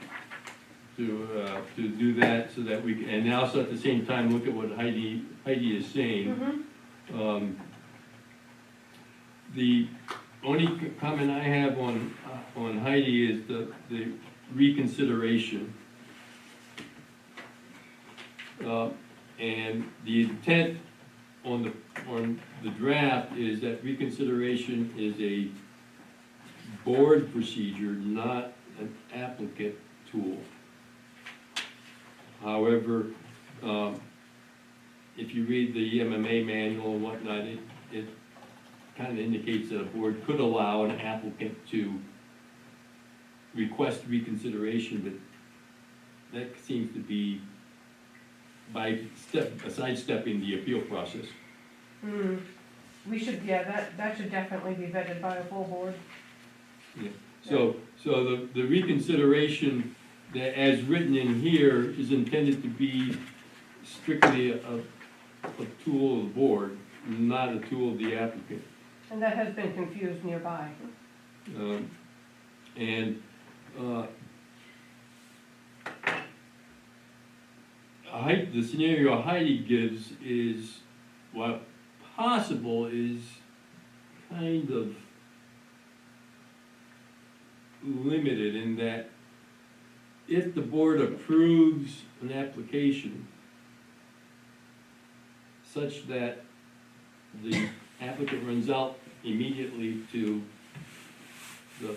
do that so that we can, and also at the same time, look at what Heidi is saying. Mhm. The only comment I have on Heidi is the reconsideration. And the intent on the draft is that reconsideration is a board procedure, not an applicant tool. However, if you read the MMA manual and whatnot, it kind of indicates that a board could allow an applicant to request reconsideration, but that seems to be sidestepping the appeal process. We should, yeah, that should definitely be vetted by a full board. So the reconsideration that, as written in here, is intended to be strictly a tool of the board, not a tool of the applicant. And that has been confused nearby. And, the scenario Heidi gives is, what possible is kind of limited in that if the board approves an application such that the applicant runs out immediately to the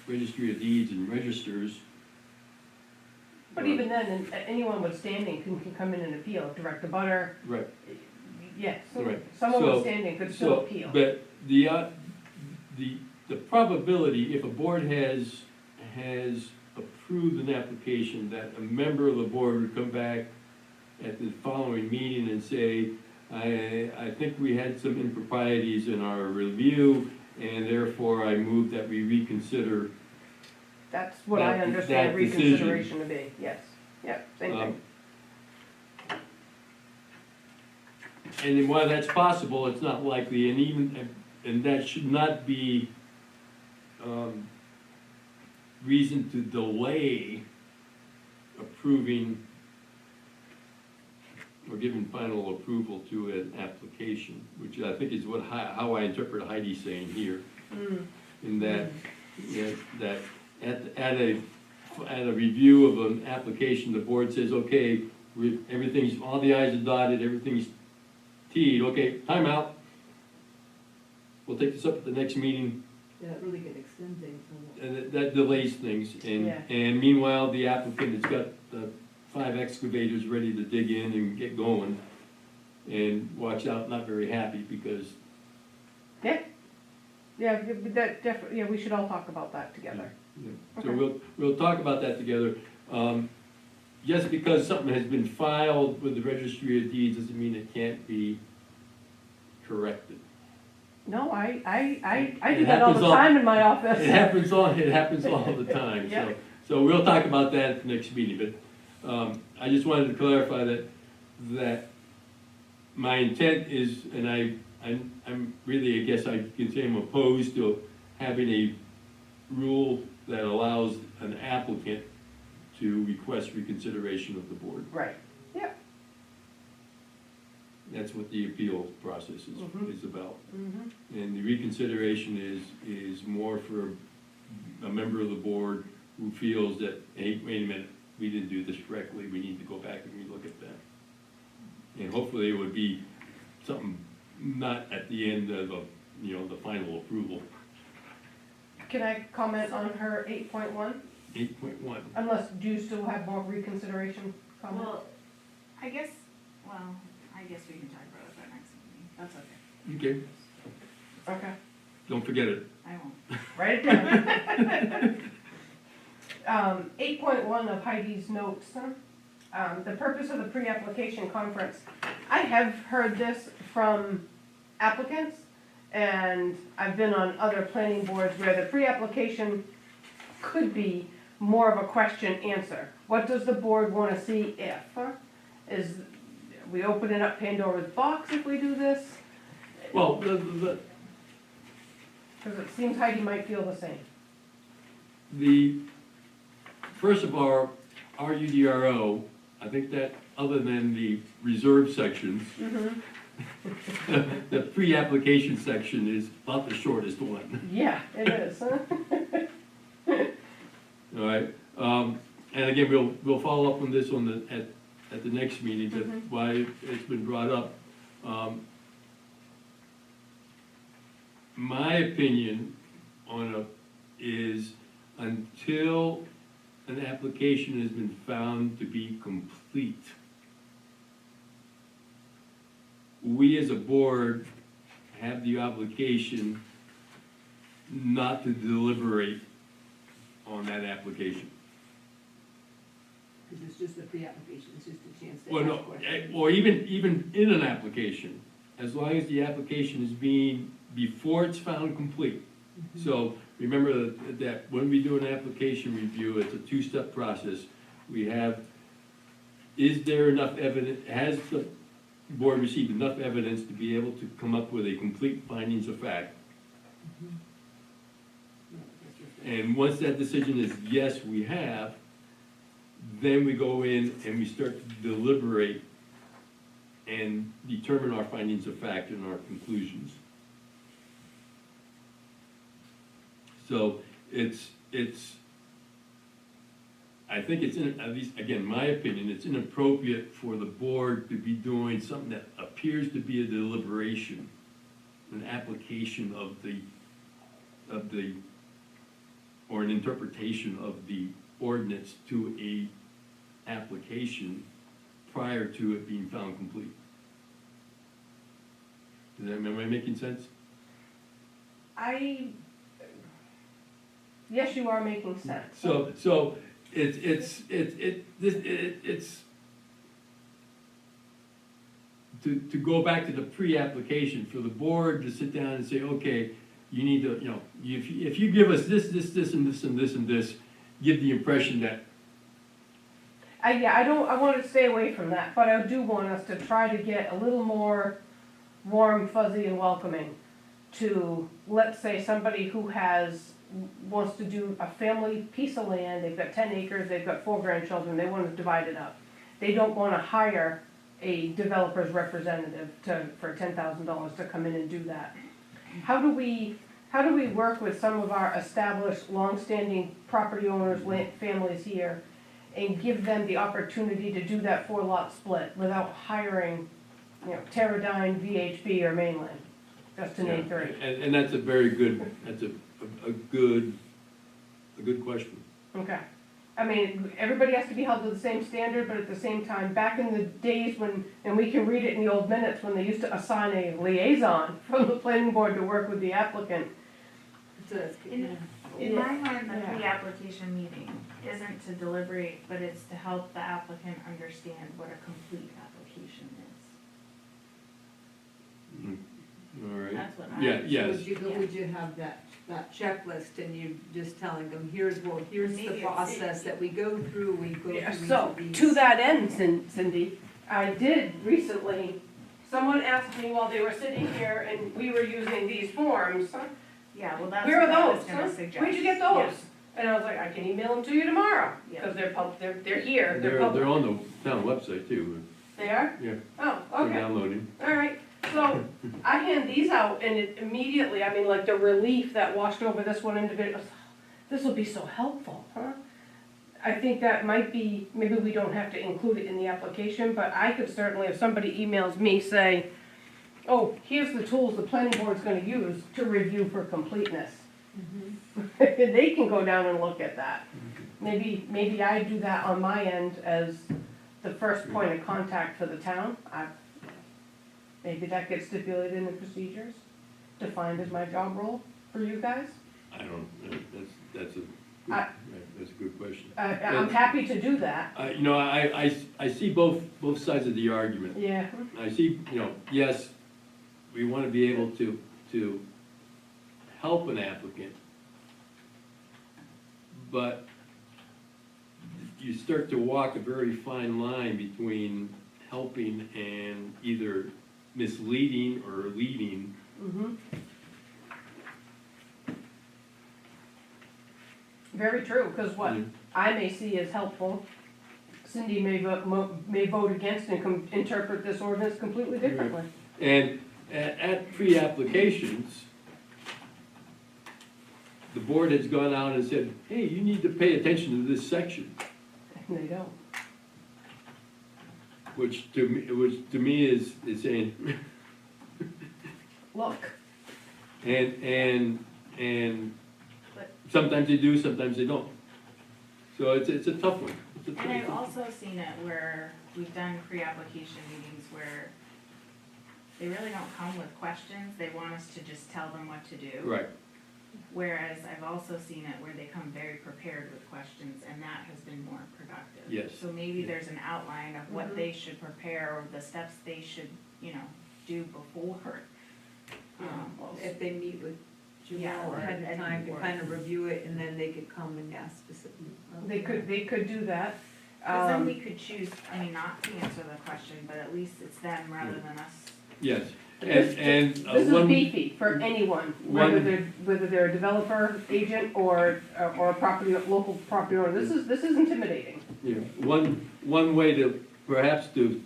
Registry of Deeds and registers. But even then, anyone withstanding can come in and appeal, direct the butter, Right. yes. Right. Someone So- withstanding could still appeal. But the probability, if a board has approved an application, that a member of the board would come back at the following meeting and say, I think we had some improprieties in our review, and therefore I move that we reconsider. That's what I that understand decision. reconsideration to be, yes. Yep, same thing. And then while that's possible, it's not likely, and that should not be reason to delay approving or giving final approval to an application, which I think is how I interpret Heidi saying here. In that, that at a review of an application, the board says, okay, everything's, all the i's are dotted, everything's T'd, okay, time out. We'll take this up at the next meeting, Yeah, it really could extend things a lot. and that delays things. Yeah. And meanwhile, the applicant has got the 5 excavators ready to dig in and get going, and walks out not very happy because, Yeah, that definitely, yeah, we should all talk about that together. so Okay. we'll talk about that together. Just because something has been filed with the Registry of Deeds doesn't mean it can't be corrected. No, I It do that all the happens all- time in my office. It happens all the time, Yeah. so we'll talk about that at the next meeting, but, I just wanted to clarify that my intent is, and I'm really, I guess I can say I'm opposed to having a rule that allows an applicant to request reconsideration of the board. Right, yep. That's what the appeal process Mhm. is about. Mhm. And the reconsideration is more for a member of the board who feels that, hey, wait a minute, we didn't do this correctly, we need to go back and relook at that. And hopefully it would be something not at the end of, the final approval. Can I comment on her 8.1? 8.1. Unless, do you still have more reconsideration comments? Well, I guess we can talk about it at our next meeting, that's okay. Okay, Okay, don't forget it. I won't. write it down. 8.1 of Heidi's notes, the purpose of the pre-application conference. I have heard this from applicants, and I've been on other planning boards where the pre-application could be more of a question answer. What does the board want to see if? Is we opening up Pandora's box if we do this? Well, Because it seems Heidi might feel the same. First of all, our UDRO, I think that other than the reserve sections, the pre-application section is about the shortest one. Yeah, it is. All right, and again, we'll follow up on this at the next meeting, that why it's been brought up. My opinion on is until an application has been found to be complete, we as a board have the obligation not to deliberate on that application. Because it's just the pre-application, it's just a chance to Well, ask no, questions. or even in an application, as long as the application is being, before it's found complete. Mhm. So remember that when we do an application review, it's a two-step process. We have, is there enough evidence, has the board received enough evidence to be able to come up with a complete findings of fact? Mhm. Yeah, that's just- And once that decision is yes, we have, then we go in and we start to deliberate and determine our findings of fact and our conclusions. So I think it's, at least, again, my opinion, it's inappropriate for the board to be doing something that appears to be a deliberation, an application of the, or an interpretation of the ordinance to a application prior to it being found complete. Am I making sense? Yes, you are making sense. So it's to go back to the pre-application, for the board to sit down and say, okay, you need to, you know, if you give us this, and this, and this, and this, give the impression that, I want to stay away from that, but I do want us to try to get a little more warm, fuzzy, and welcoming to, let's say, somebody who wants to do a family piece of land, they've got 10 acres, they've got 4 grandchildren, they want to divide it up. They don't want to hire a developer's representative for $10,000 to come in and do that. How do we work with some of our established, long-standing property owners, families here, and give them the opportunity to do that 4-lot split without hiring, Teradyne, VHB, or Mainland, just to name 3? and that's a very good, that's a good question. Okay. I mean, everybody has to be held to the same standard, but at the same time, back in the days when, and we can read it in the old minutes, when they used to assign a liaison from the planning board to work with the applicant. So that's good, yeah. In my mind, the Yeah. pre-application meeting isn't to deliberate, but it's to help the applicant understand what a complete application is. All right. That's what Yeah, I. yes. Would you have that checklist and you just telling them, here's Maybe the it's- process that we go through, Yeah, each so, of these. to that end, Cindy, I did recently, someone asked me while they were sitting here and we were using these forms, Yeah, well, that's where what I are was those? gonna Huh? suggest. Where'd you get those? And I was like, I can email them to you tomorrow, Yeah. because they're here, they're They're public. on the town website too, They are? yeah, Oh, for okay. downloading. All right, so I hand these out and it immediately, I mean, like the relief that washed over this one individual, this will be so helpful, huh? I think that might be, maybe we don't have to include it in the application, but I could certainly, if somebody emails me, say, oh, here's the tools the planning board's gonna use to review for completeness. Mhm. They can go down and look at that. Maybe I do that on my end as the first point of contact for the town. Maybe that gets stipulated in the procedures, defined as my job role for you guys. I don't, that's a, I- that's a good question. I'm happy to do that. You know, I see both sides of the argument. Yeah, I see, yes, we want to be able to help an applicant, but you start to walk a very fine line between helping and either misleading or leading. mhm. Very true, because what I may see as helpful, Cindy may vote against and interpret this ordinance completely differently. And at pre-applications, the board has gone out and said, hey, you need to pay attention to this section, And they don't. which to me is saying, Look, and sometimes they do, sometimes they don't. So it's a tough one. It's a tough And I've one. also seen it where we've done pre-application meetings where they really don't come with questions, they want us to just tell them what to do. Right, Whereas I've also seen it where they come very prepared with questions, and that has been more productive. Yes. So maybe there's an outline of what Mhm. they should prepare, or the steps they should, do before. If they meet with Yeah, Jamal or ahead of any time to board. kind of review it, and then they could come and ask specific. They could do that. Cause then we could choose, not to answer the question, but at least it's them rather than us. Yes, This and this is one, beefy for anyone, whether they're a developer, agent, or a local property owner. This is intimidating. yeah, one way to, perhaps to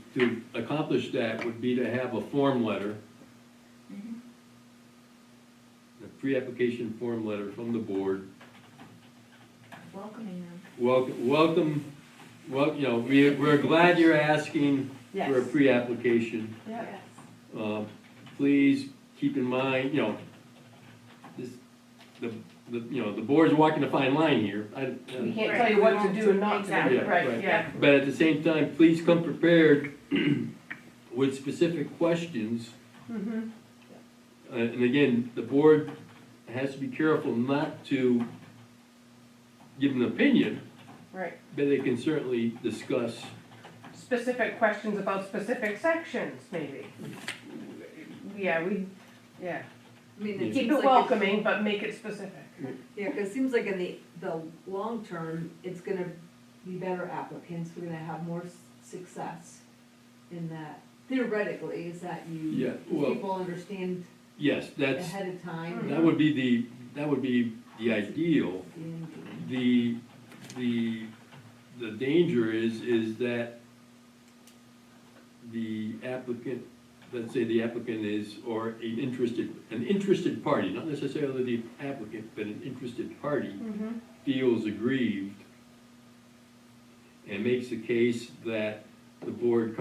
accomplish that would be to have a form letter, Mhm. a pre-application form letter from the board. Welcoming them. Welcome, we're glad you're asking for a Yes. pre-application. Yeah. Please keep in mind, this, the board's walking a fine line here. We can't tell you what to do and not to Exactly. do, right, yeah. But at the same time, please come prepared with specific questions. Mhm. And again, the board has to be careful not to give an opinion, Right. but they can certainly discuss. Specific questions about specific sections, maybe. Yeah, yeah. I mean, it Keep seems it like, welcoming, but make it specific. yeah, cause it seems like in the long term, it's gonna be better applicants, we're gonna have more success in that. Theoretically, is that Yeah, well- people understand Yes, that's, ahead of time. that would be the ideal. and- The danger is that the applicant, let's say the applicant is, or an interested party, not necessarily the applicant, but an interested party, Mhm. feels aggrieved and makes the case that the board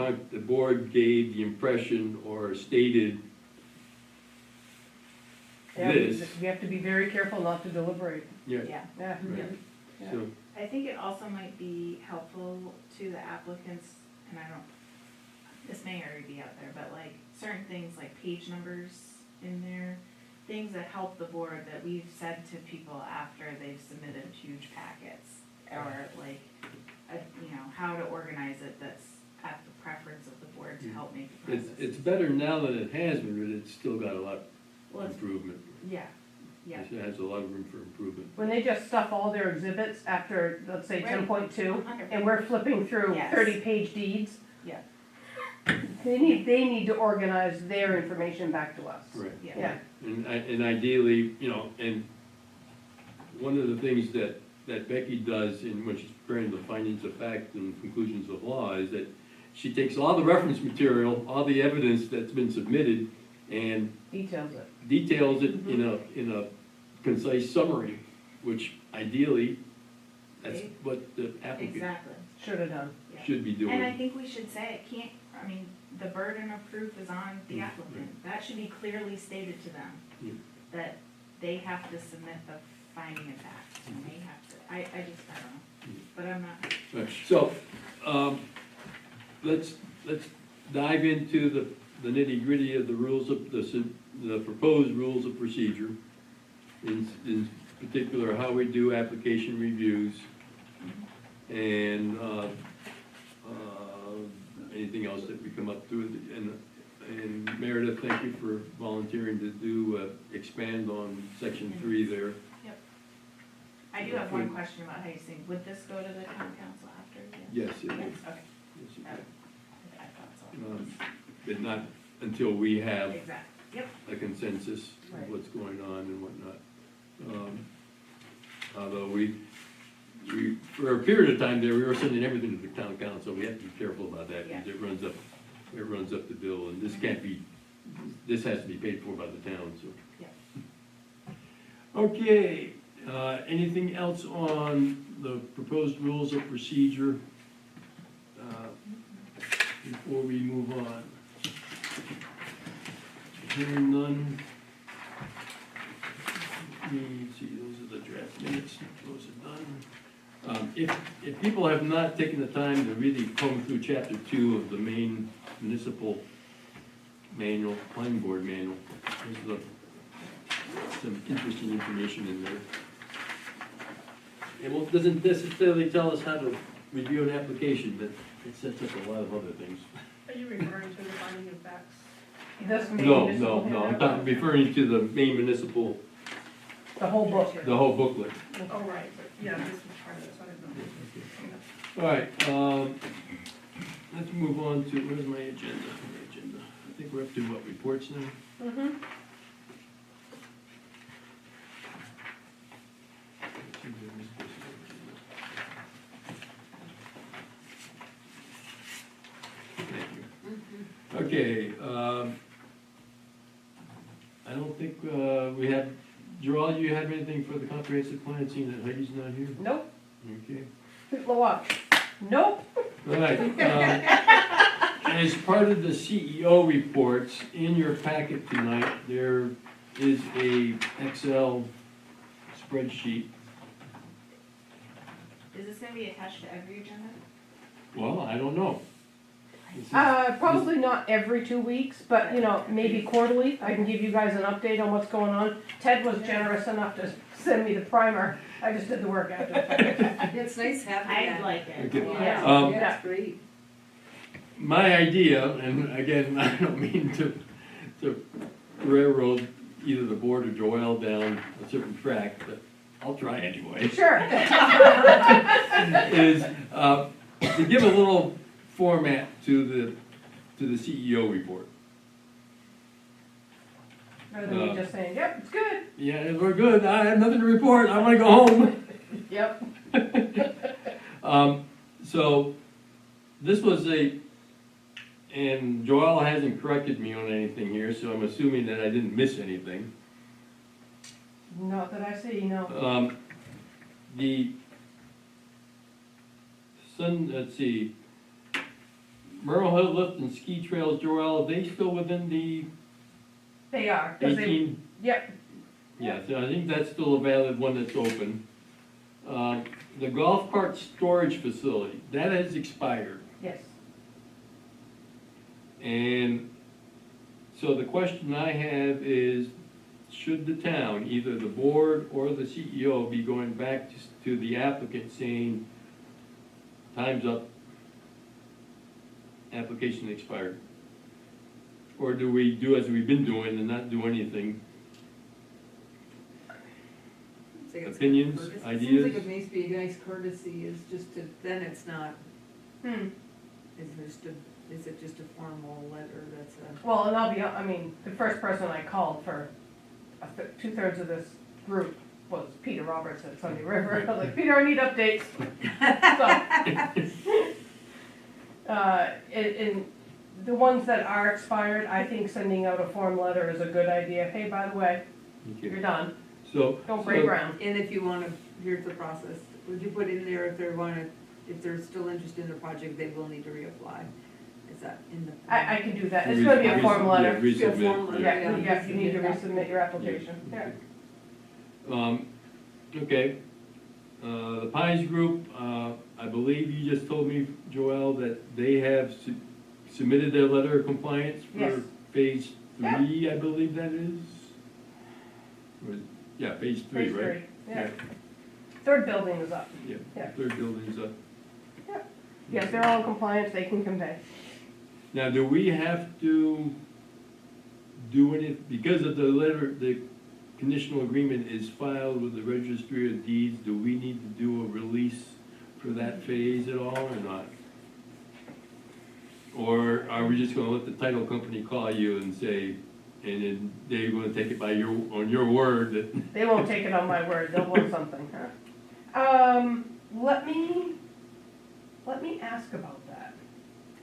gave the impression or stated Yeah, this. we have to be very careful not to deliberate. Yeah, Yeah. Yeah. right. Yeah. So, I think it also might be helpful to the applicants, and this may already be out there, but like certain things like page numbers in there, things that help the board that we've said to people after they've submitted huge packets, or like, how to organize it that's at the preference of the board to help make the process. it's better now than it has been, but it's still got a lot Well, of it's- improvement. Yeah, yeah. It has a lot of room for improvement. When they just stuff all their exhibits after, let's say, Right. 10.2, 100%. and we're flipping through Yes. 30-page deeds, Yeah, they need to organize their information back to us. Right. Yeah. And ideally, and one of the things that Becky does when she's preparing the findings of fact and conclusions of law is that she takes all the reference material, all the evidence that's been submitted, and Details it. details it in a concise summary, which ideally, that's what the applicant exactly. Should have done. Yeah. should be doing. And I think we should say it can't, the burden of proof is on the applicant. That should be clearly stated to them, Yeah. that they have to submit the finding of fact, and they have to, I don't know, but I'm not, Right, so, let's dive into the nitty-gritty of the rules of, the proposed rules of procedure. In particular, how we do application reviews, and, anything else that we come up through. And Meredith, thank you for volunteering to expand on section 3 there. I do have one question about how you sing, would this go to the town council after? Yes, it would. Yes, okay, Yes, it that, would. I thought so. But not until we have Exactly, yep, a consensus Right. of what's going on and whatnot. Although we, for a period of time there, we were sending everything to the town council, we have to be careful about that, because it runs up the bill, and this can't be, this has to be paid for by the town, so. Yeah. Okay, anything else on the proposed rules of procedure, before we move on? Hearing none. Let's see, those are the draft minutes, those are done. If people have not taken the time to really comb through chapter 2 of the main municipal manual, planning board manual, there's some interesting information in there. It doesn't necessarily tell us how to review an application, but it sets up a lot of other things. Are you referring to the finding of facts? This Maine No, municipal I'm handout? talking, referring to the Maine municipal, The whole book. the whole booklet. Oh, right, but yeah, this was part of it, so I didn't know. All right, let's move on to, where's my agenda? My agenda. I think we're up to what, reports now? Mm-hmm. Thank you. Mhm. Okay, I don't think, we have, Gerald, you have anything for the comprehensive plan, seeing that Heidi's not here? Nope. Okay. Watch. Nope. All right, as part of the CEO reports, in your packet tonight, there is a Excel spreadsheet. Is this gonna be attached to every agenda? Well, I don't know. This is- Probably not every 2 weeks, but, you know, maybe quarterly. I can give you guys an update on what's going on. Ted was generous enough to send me the primer. I just did the work after the fact. It's nice having I'd that. like it. Okay. Yeah, Um, yeah, it's great. My idea, and again, I don't mean to railroad either the board or Joelle down a certain track, but I'll try anyway. Sure. Is to give a little format to the CEO report. Rather than me just saying, yep, it's good. Yeah, we're good. I have nothing to report. I want to go home. Yep. So this was and Joelle hasn't corrected me on anything here, so I'm assuming that I didn't miss anything. Not that I see, no. The let's see, Merle Hill Lift and Ski Trails, Joelle, are they still within the They are. 'Cause they- 18? Yep. Yeah, so I think that's still a valid one that's open. The golf cart storage facility, that has expired. Yes. And so the question I have is, should the town, either the board or the CEO, be going back to the applicant saying, time's up, application expired? Or do we do as we've been doing and not do anything? Seems like it's Opinions, courtesy. ideas? Seems like it may be a nice courtesy, is just to, then it's not, Hmm. is it just a formal letter that's a? Well, and I'll be, I mean, the first person I called for 2/3 of this group was Peter Roberts at Sunday River. I was like, Peter, I need updates. So, and the ones that are expired, I think sending out a form letter is a good idea. Hey, by the way, Okay. you're done. So. Don't break ground. And if you wanna, here's the process, would you put in there if if they're still interested in the project, they will need to reapply? Is that in the? I can do that. It's gonna be a form letter. Yeah, resubmit, Yeah, form letter. yeah. Yeah, you need to resubmit your application. Yeah. Okay. The Pines Group, I believe you just told me, Joelle, that they have submitted their letter of compliance for Yes. phase Yeah. 3, I believe that is? Yeah, phase 3, Phase right? 3, yeah. Third building is up. Yeah, Yeah. third building's up. Yes, they're all in compliance, they can convey. Now, do we have to do any, because of the letter, the conditional agreement is filed with the registry of deeds, do we need to do a release for that phase at all or not? Or are we just gonna let the title company call you and say, and then they're gonna take it on your word that, They won't take it on my word, they'll want something, huh? Let me ask about that.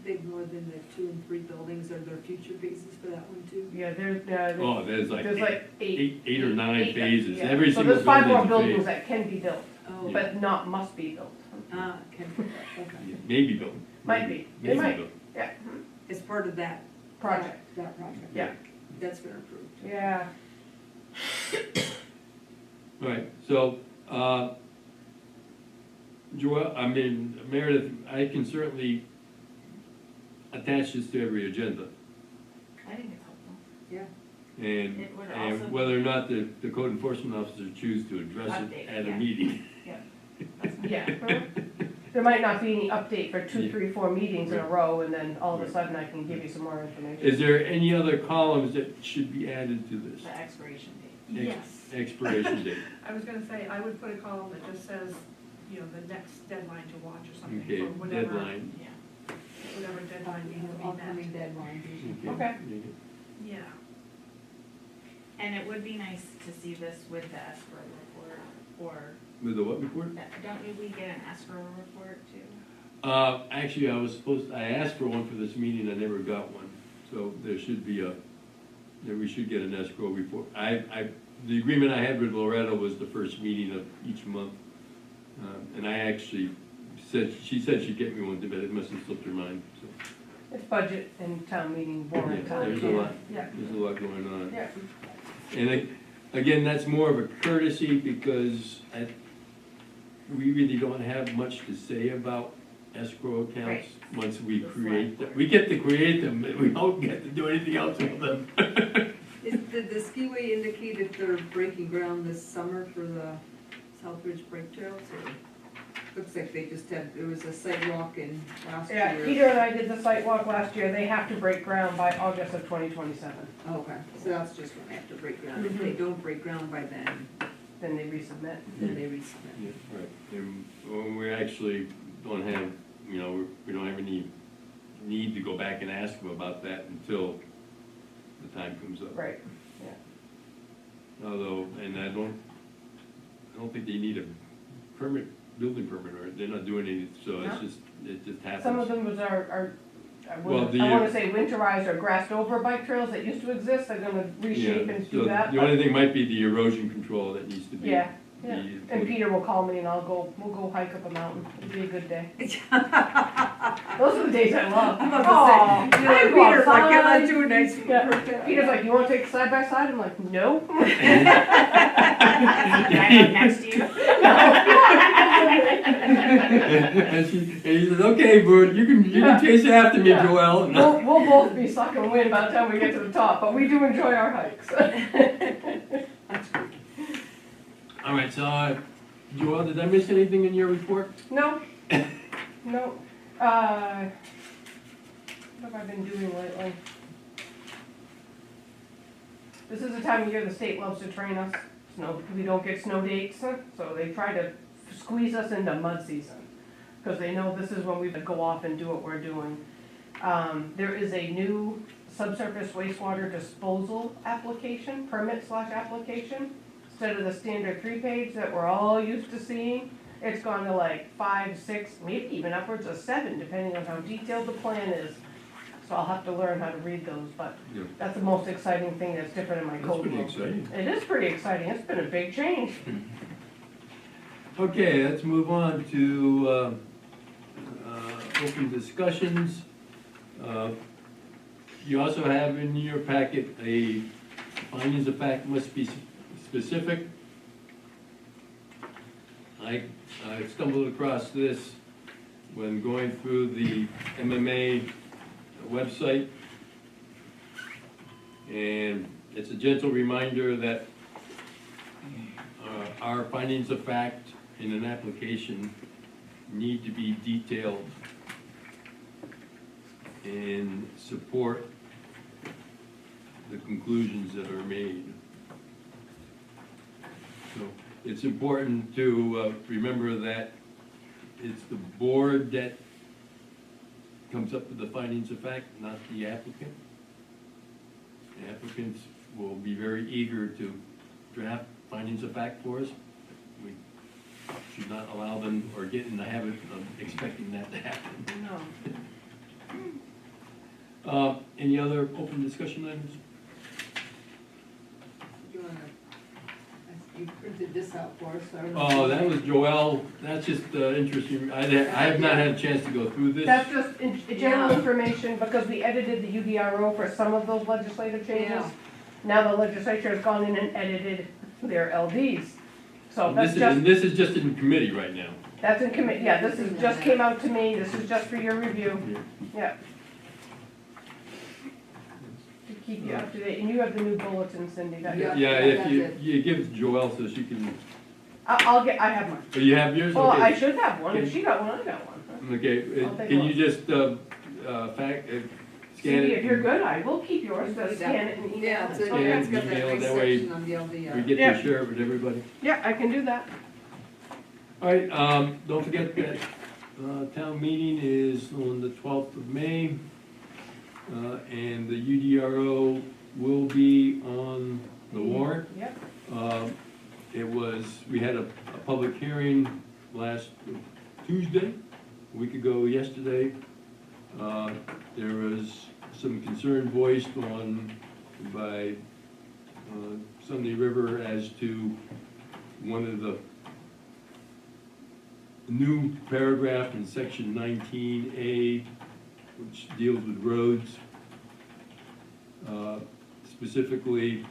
They've more than the 2 and 3 buildings, are there future phases for that one too? Yeah, there's oh, there's like eight or nine eight, phases, yeah. every So single there's 5 more building's a buildings phase. that can be built, Oh, but not must be built. okay. Yeah, maybe built. Might be. They Maybe might. built. Yeah, It's part of that. project, That project. Yeah. That's been approved. yeah. All right, so, Meredith, I can certainly attach this to every agenda. I think it's helpful. Yeah. And, It would and also- whether or not the code enforcement officer choose to address it Update, at a yeah. meeting. That's fine. Yeah. there might not be any update for 2, Yeah. 3, 4 meetings in a Right. row, and then all of a Right. sudden I can give you some more information. Is there any other columns that should be added to this? The expiration date. Yes. Expiration date. I was gonna say, I would put a column that just says, you know, the next deadline to watch or something, Okay, for whatever, deadline. Yeah. whatever deadline needs to be Upcoming met. deadline. Okay. Yeah. And it would be nice to see this with the escrow report, or, With the what report? don't we get an escrow report too? Actually, I asked for one for this meeting, I never got one, so there should be we should get an escrow report. The agreement I had with Loretta was the first meeting of each month, and I actually she said she'd get me one, but it must have slipped her mind, so. It's budget and town meeting warrant Yeah, time. there's a lot, Yeah, there's a lot going on. yeah. And again, that's more of a courtesy because we really don't have much to say about escrow accounts once we create them. We get to create them, but we don't get to do anything else with them. Did the skiway indicate if they're breaking ground this summer for the Southbridge Break Trails, or? Looks like they just had, there was a site walk in last year. Yeah, Peter and I did the site walk last year, they have to break ground by August of 2027, Oh, okay, so that's just when they have to break ground. If they don't break ground by then then they resubmit. they resubmit. Yeah, right. And when we actually don't have, we don't have any need to go back and ask them about that until the time comes up. Right, Although, and I don't think they need a building permit, or they're not doing anything, so No. it just happens. some of them was our I Well, wanna say winterized or grassed over bike trails that used to exist, they're gonna reshape Yeah, and so do that. the only thing might be the erosion control that needs to be. Yeah, yeah, be- and Peter will call me and we'll go hike up a mountain, it'll be a good day. Those are the days I love. I'm Aw, about to say, I you go know, Peter's like, yeah, outside. let's do a nice. Yeah. Peter's like, you wanna take side by side? I'm like, no. Can I go next to you? And he says, okay, Bert, you can chase after me, Yeah. Joel. We'll both be sucking wind by the time we get to the top, but we do enjoy our hikes. All right, so, Joel, did I miss anything in your report? No, no, what have I been doing lately? This is the time of year the state loves to train us, because we don't get snow dates, so they try to squeeze us into mud season, because they know this is when we go off and do what we're doing. There is a new subsurface wastewater disposal application, permit/application, instead of the standard 3-page that we're all used to seeing. It's gone to like 5, 6, maybe even upwards of 7, depending on how detailed the plan is. So I'll have to learn how to read those, but Yeah. that's the most exciting thing that's different in my That's code pretty book. exciting. It is pretty exciting, it's been a big change. Okay, let's move on to open discussions. You also have in your packet a findings of fact must be specific. I stumbled across this when going through the MMA website. And it's a gentle reminder that our findings of fact in an application need to be detailed and support the conclusions that are made. So it's important to remember that it's the board that comes up with the findings of fact, not the applicant. The applicants will be very eager to draft findings of fact for us. We should not allow them or get in the habit of expecting that to happen. No. Any other open discussion items? You you printed this out for us, so I don't know. Oh, that was Joel, that's just interesting, I have not had a chance to go through this. That's just general information, because we edited the UDRO for some of those legislative changes. Yeah. Now the legislature has gone in and edited their LDs. So And that's this is just in committee right now. that's in committee, yeah, this is, just came out to me, this is just for your review, yeah. To keep you up to date, and you have the new bulletin, Cindy, that Yeah. Yeah, if that's you, it. you give it to Joelle so she can I have mine. Oh, you have yours? Well, I Okay. should have one, if she got one, I got one. Okay, I'll take can one. you just, scan Cindy, it? if you're good, I will keep yours, just scan it and email Yeah, it. so Okay, it's got that email it, nice that way section on the LDR. We get Yeah. to share it with everybody. Yeah, I can do that. All right, don't forget that, town meeting is on the 12th of May, and the UDRO will be on the warrant. Yep. We had a public hearing last Tuesday, a week ago yesterday. There was some concern voiced by Sunday River as to one of the new paragraph in section 19A, which deals with roads. Specifically,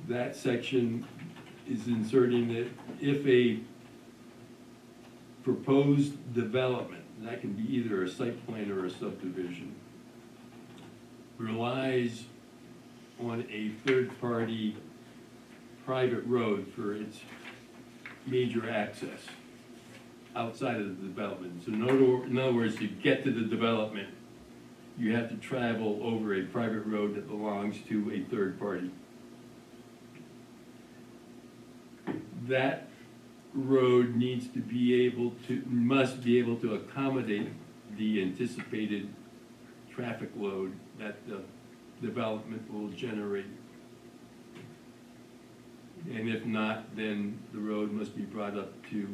that section is inserting that if a proposed development, that can be either a site plan or a subdivision, relies on a third-party private road for its major access outside of the development. So in other words, to get to the development, you have to travel over a private road that belongs to a third party. That road must be able to accommodate the anticipated traffic load that the development will generate. And if not, then the road must be brought up to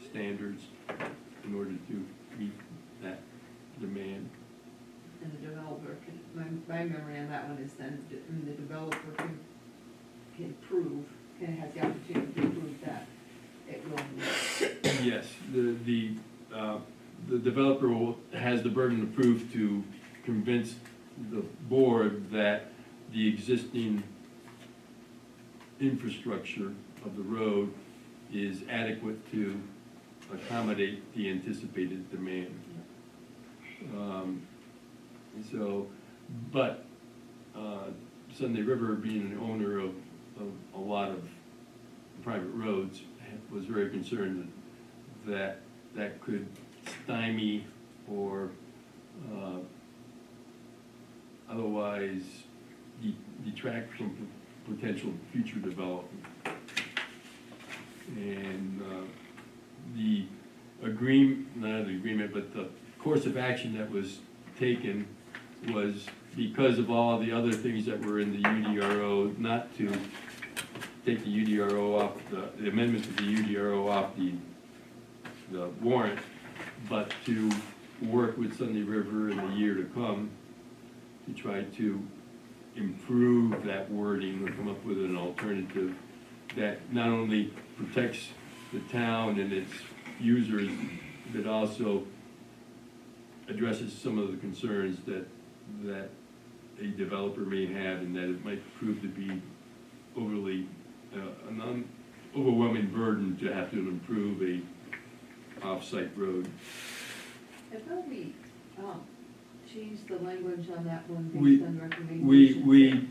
standards in order to meet that demand. And the developer can, my memory on that one is then, the developer can prove, and has the opportunity to prove that it will meet. Yes, the developer has the burden of proof to convince the board that the existing infrastructure of the road is adequate to accommodate the anticipated demand. But Sunday River, being an owner of a lot of private roads, was very concerned that that could stymie or otherwise detract from potential future development. And the course of action that was taken was, because of all the other things that were in the UDRO, not to take the UDRO off, the amendment to the UDRO off the warrant, but to work with Sunday River in the year to come to try to improve that wording or come up with an alternative that not only protects the town and its users, but also addresses some of the concerns that a developer may have, and that it might prove to be an overwhelming burden to have to improve a off-site road. I thought we, changed the language on that one We- based on recommendations.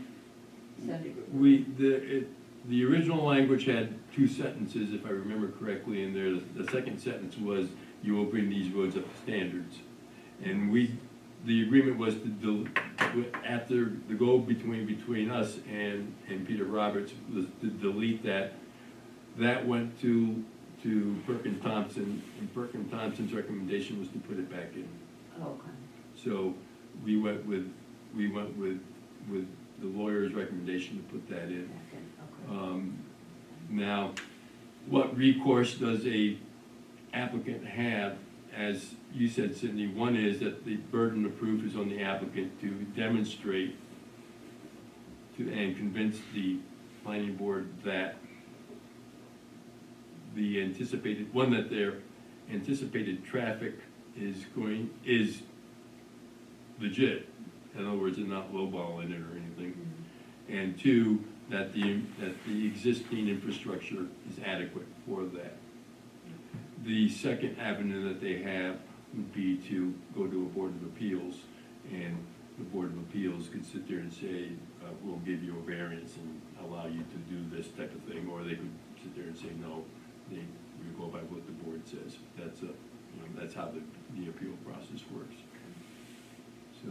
Sandy River. The original language had two sentences, if I remember correctly, and there, the second sentence was, you will bring these roads up to standards. And the agreement was after the goal between us and Peter Roberts was to delete that. That went to Perkin Thompson, and Perkin Thompson's recommendation was to put it back in. Oh, okay. So we went with the lawyer's recommendation to put that in. Okay. Now, what recourse does a applicant have? As you said, Cindy, one is that the burden of proof is on the applicant to demonstrate and convince the planning board that their anticipated traffic is legit. In other words, they're not lowballing it or anything. Mm-hmm. And two, that the existing infrastructure is adequate for that. The second avenue that they have would be to go to a Board of Appeals, and the Board of Appeals could sit there and say, we'll give you a variance and allow you to do this type of thing, or they could sit there and say, no, we go by what the board says. That's that's how the appeal process works. So,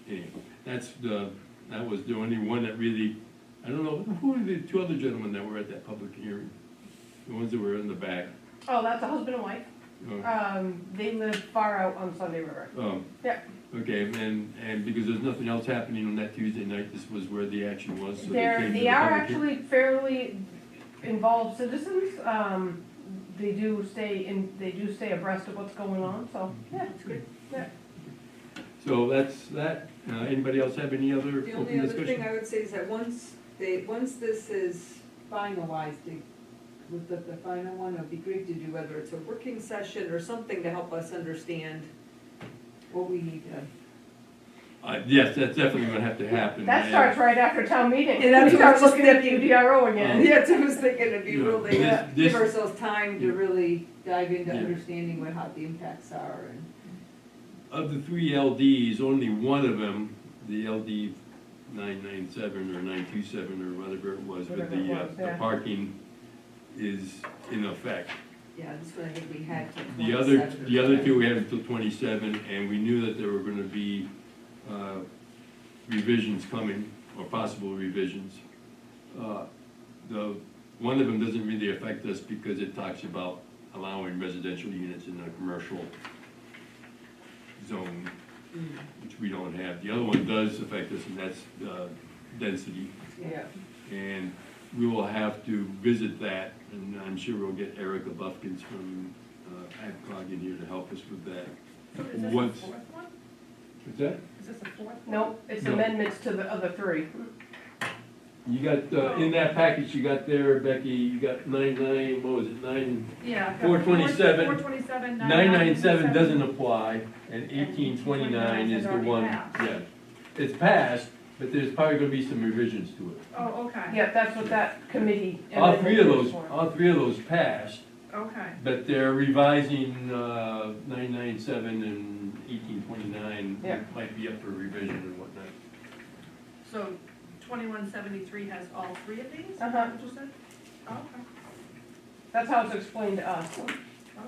anyway, that was the only one that really, I don't know, who were the two other gentlemen that were at that public hearing? The ones that were in the back? Oh, that's a husband and wife. Oh. They live far out on Sunday River. Oh. Yeah. Okay, and because there's nothing else happening on that Tuesday night, this was where the action was, so they came to the They are public hearing. actually fairly involved citizens. They do stay abreast of what's going on, so, yeah, it's good. Yeah. So that's that. Anybody else have any other The open only other discussion? thing I would say is that once this is finalized, with the final one, it'd be great to do, whether it's a working session or something to help us understand what we need to. Yes, that's definitely gonna have to happen. That starts right after town meeting. Yeah, that's We what I start was looking at the thinking. UDRO again. Yeah, so I was thinking it'd be Yeah, really, this- give ourselves time to yeah. really dive into Yeah. understanding how the impacts are and. Of the three LDs, only one of them, the LD 997 or 927 or whatever it was, with Whatever it was, the yeah. parking is in effect. Yeah, this one I think we had till The other 27 or two something. we had until 27, and we knew that there were gonna be revisions coming, or possible revisions. One of them doesn't really affect us because it talks about allowing residential units in a commercial zone, which we don't have. The other one does affect us, and that's density. Yeah. And we will have to visit that, and I'm sure we'll get Erica Buffkins from AdCog in here to help us with that. So is this the Once- fourth one? What's that? Is this the fourth one? Nope, it's No. amendments to the other three. You got, in that package you got there, Becky, you got what was it, Yeah. 427. 427, 997 doesn't apply, and 1829 is the one, yeah. It's passed, but there's probably gonna be some revisions to it. Oh, okay. Yeah, that's what that committee. All three of amendment is those for. passed, Okay. but they're revising, 997 and 1829. Yeah. Might be up for revision and whatnot. So 2173 has all three of these? Is Uh-huh. that what you said? Oh, okay. That's how it's explained to us.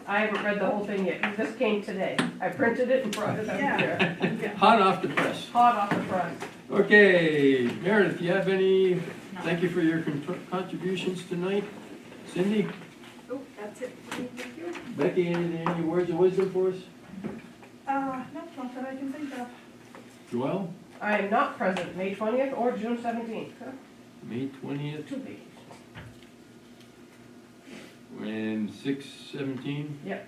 I haven't read the whole thing yet. This came today. I printed it and brought it up here. Yeah. Hot off the press. Hot off the press. Okay, Meredith, do you have any, thank you for your contributions tonight. Cindy, Oh, that's it. Thank you. Becky, any words of wisdom for us? No, not that I can think of. Joelle, I am not present May 20th or June 17th. May 20th 2 days. and 6/17? Yep.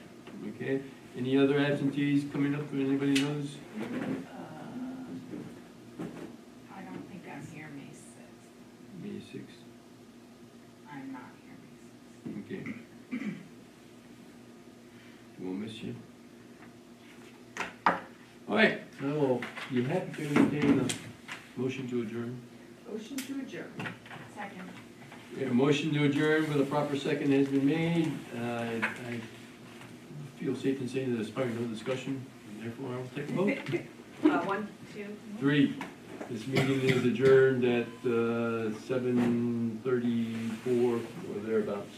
Okay, any other absentees coming up, anybody knows? I don't think I'm here May sixth. May 6th, I'm not here May sixth. okay. We'll miss you. All right, now, you have to entertain a motion to adjourn. Motion to adjourn. Second. We have a motion to adjourn with a proper second has been made. I feel safe in saying that there's probably no discussion, and therefore I will take a vote. 1, 2. 3, this meeting is adjourned at 7:34 or thereabouts.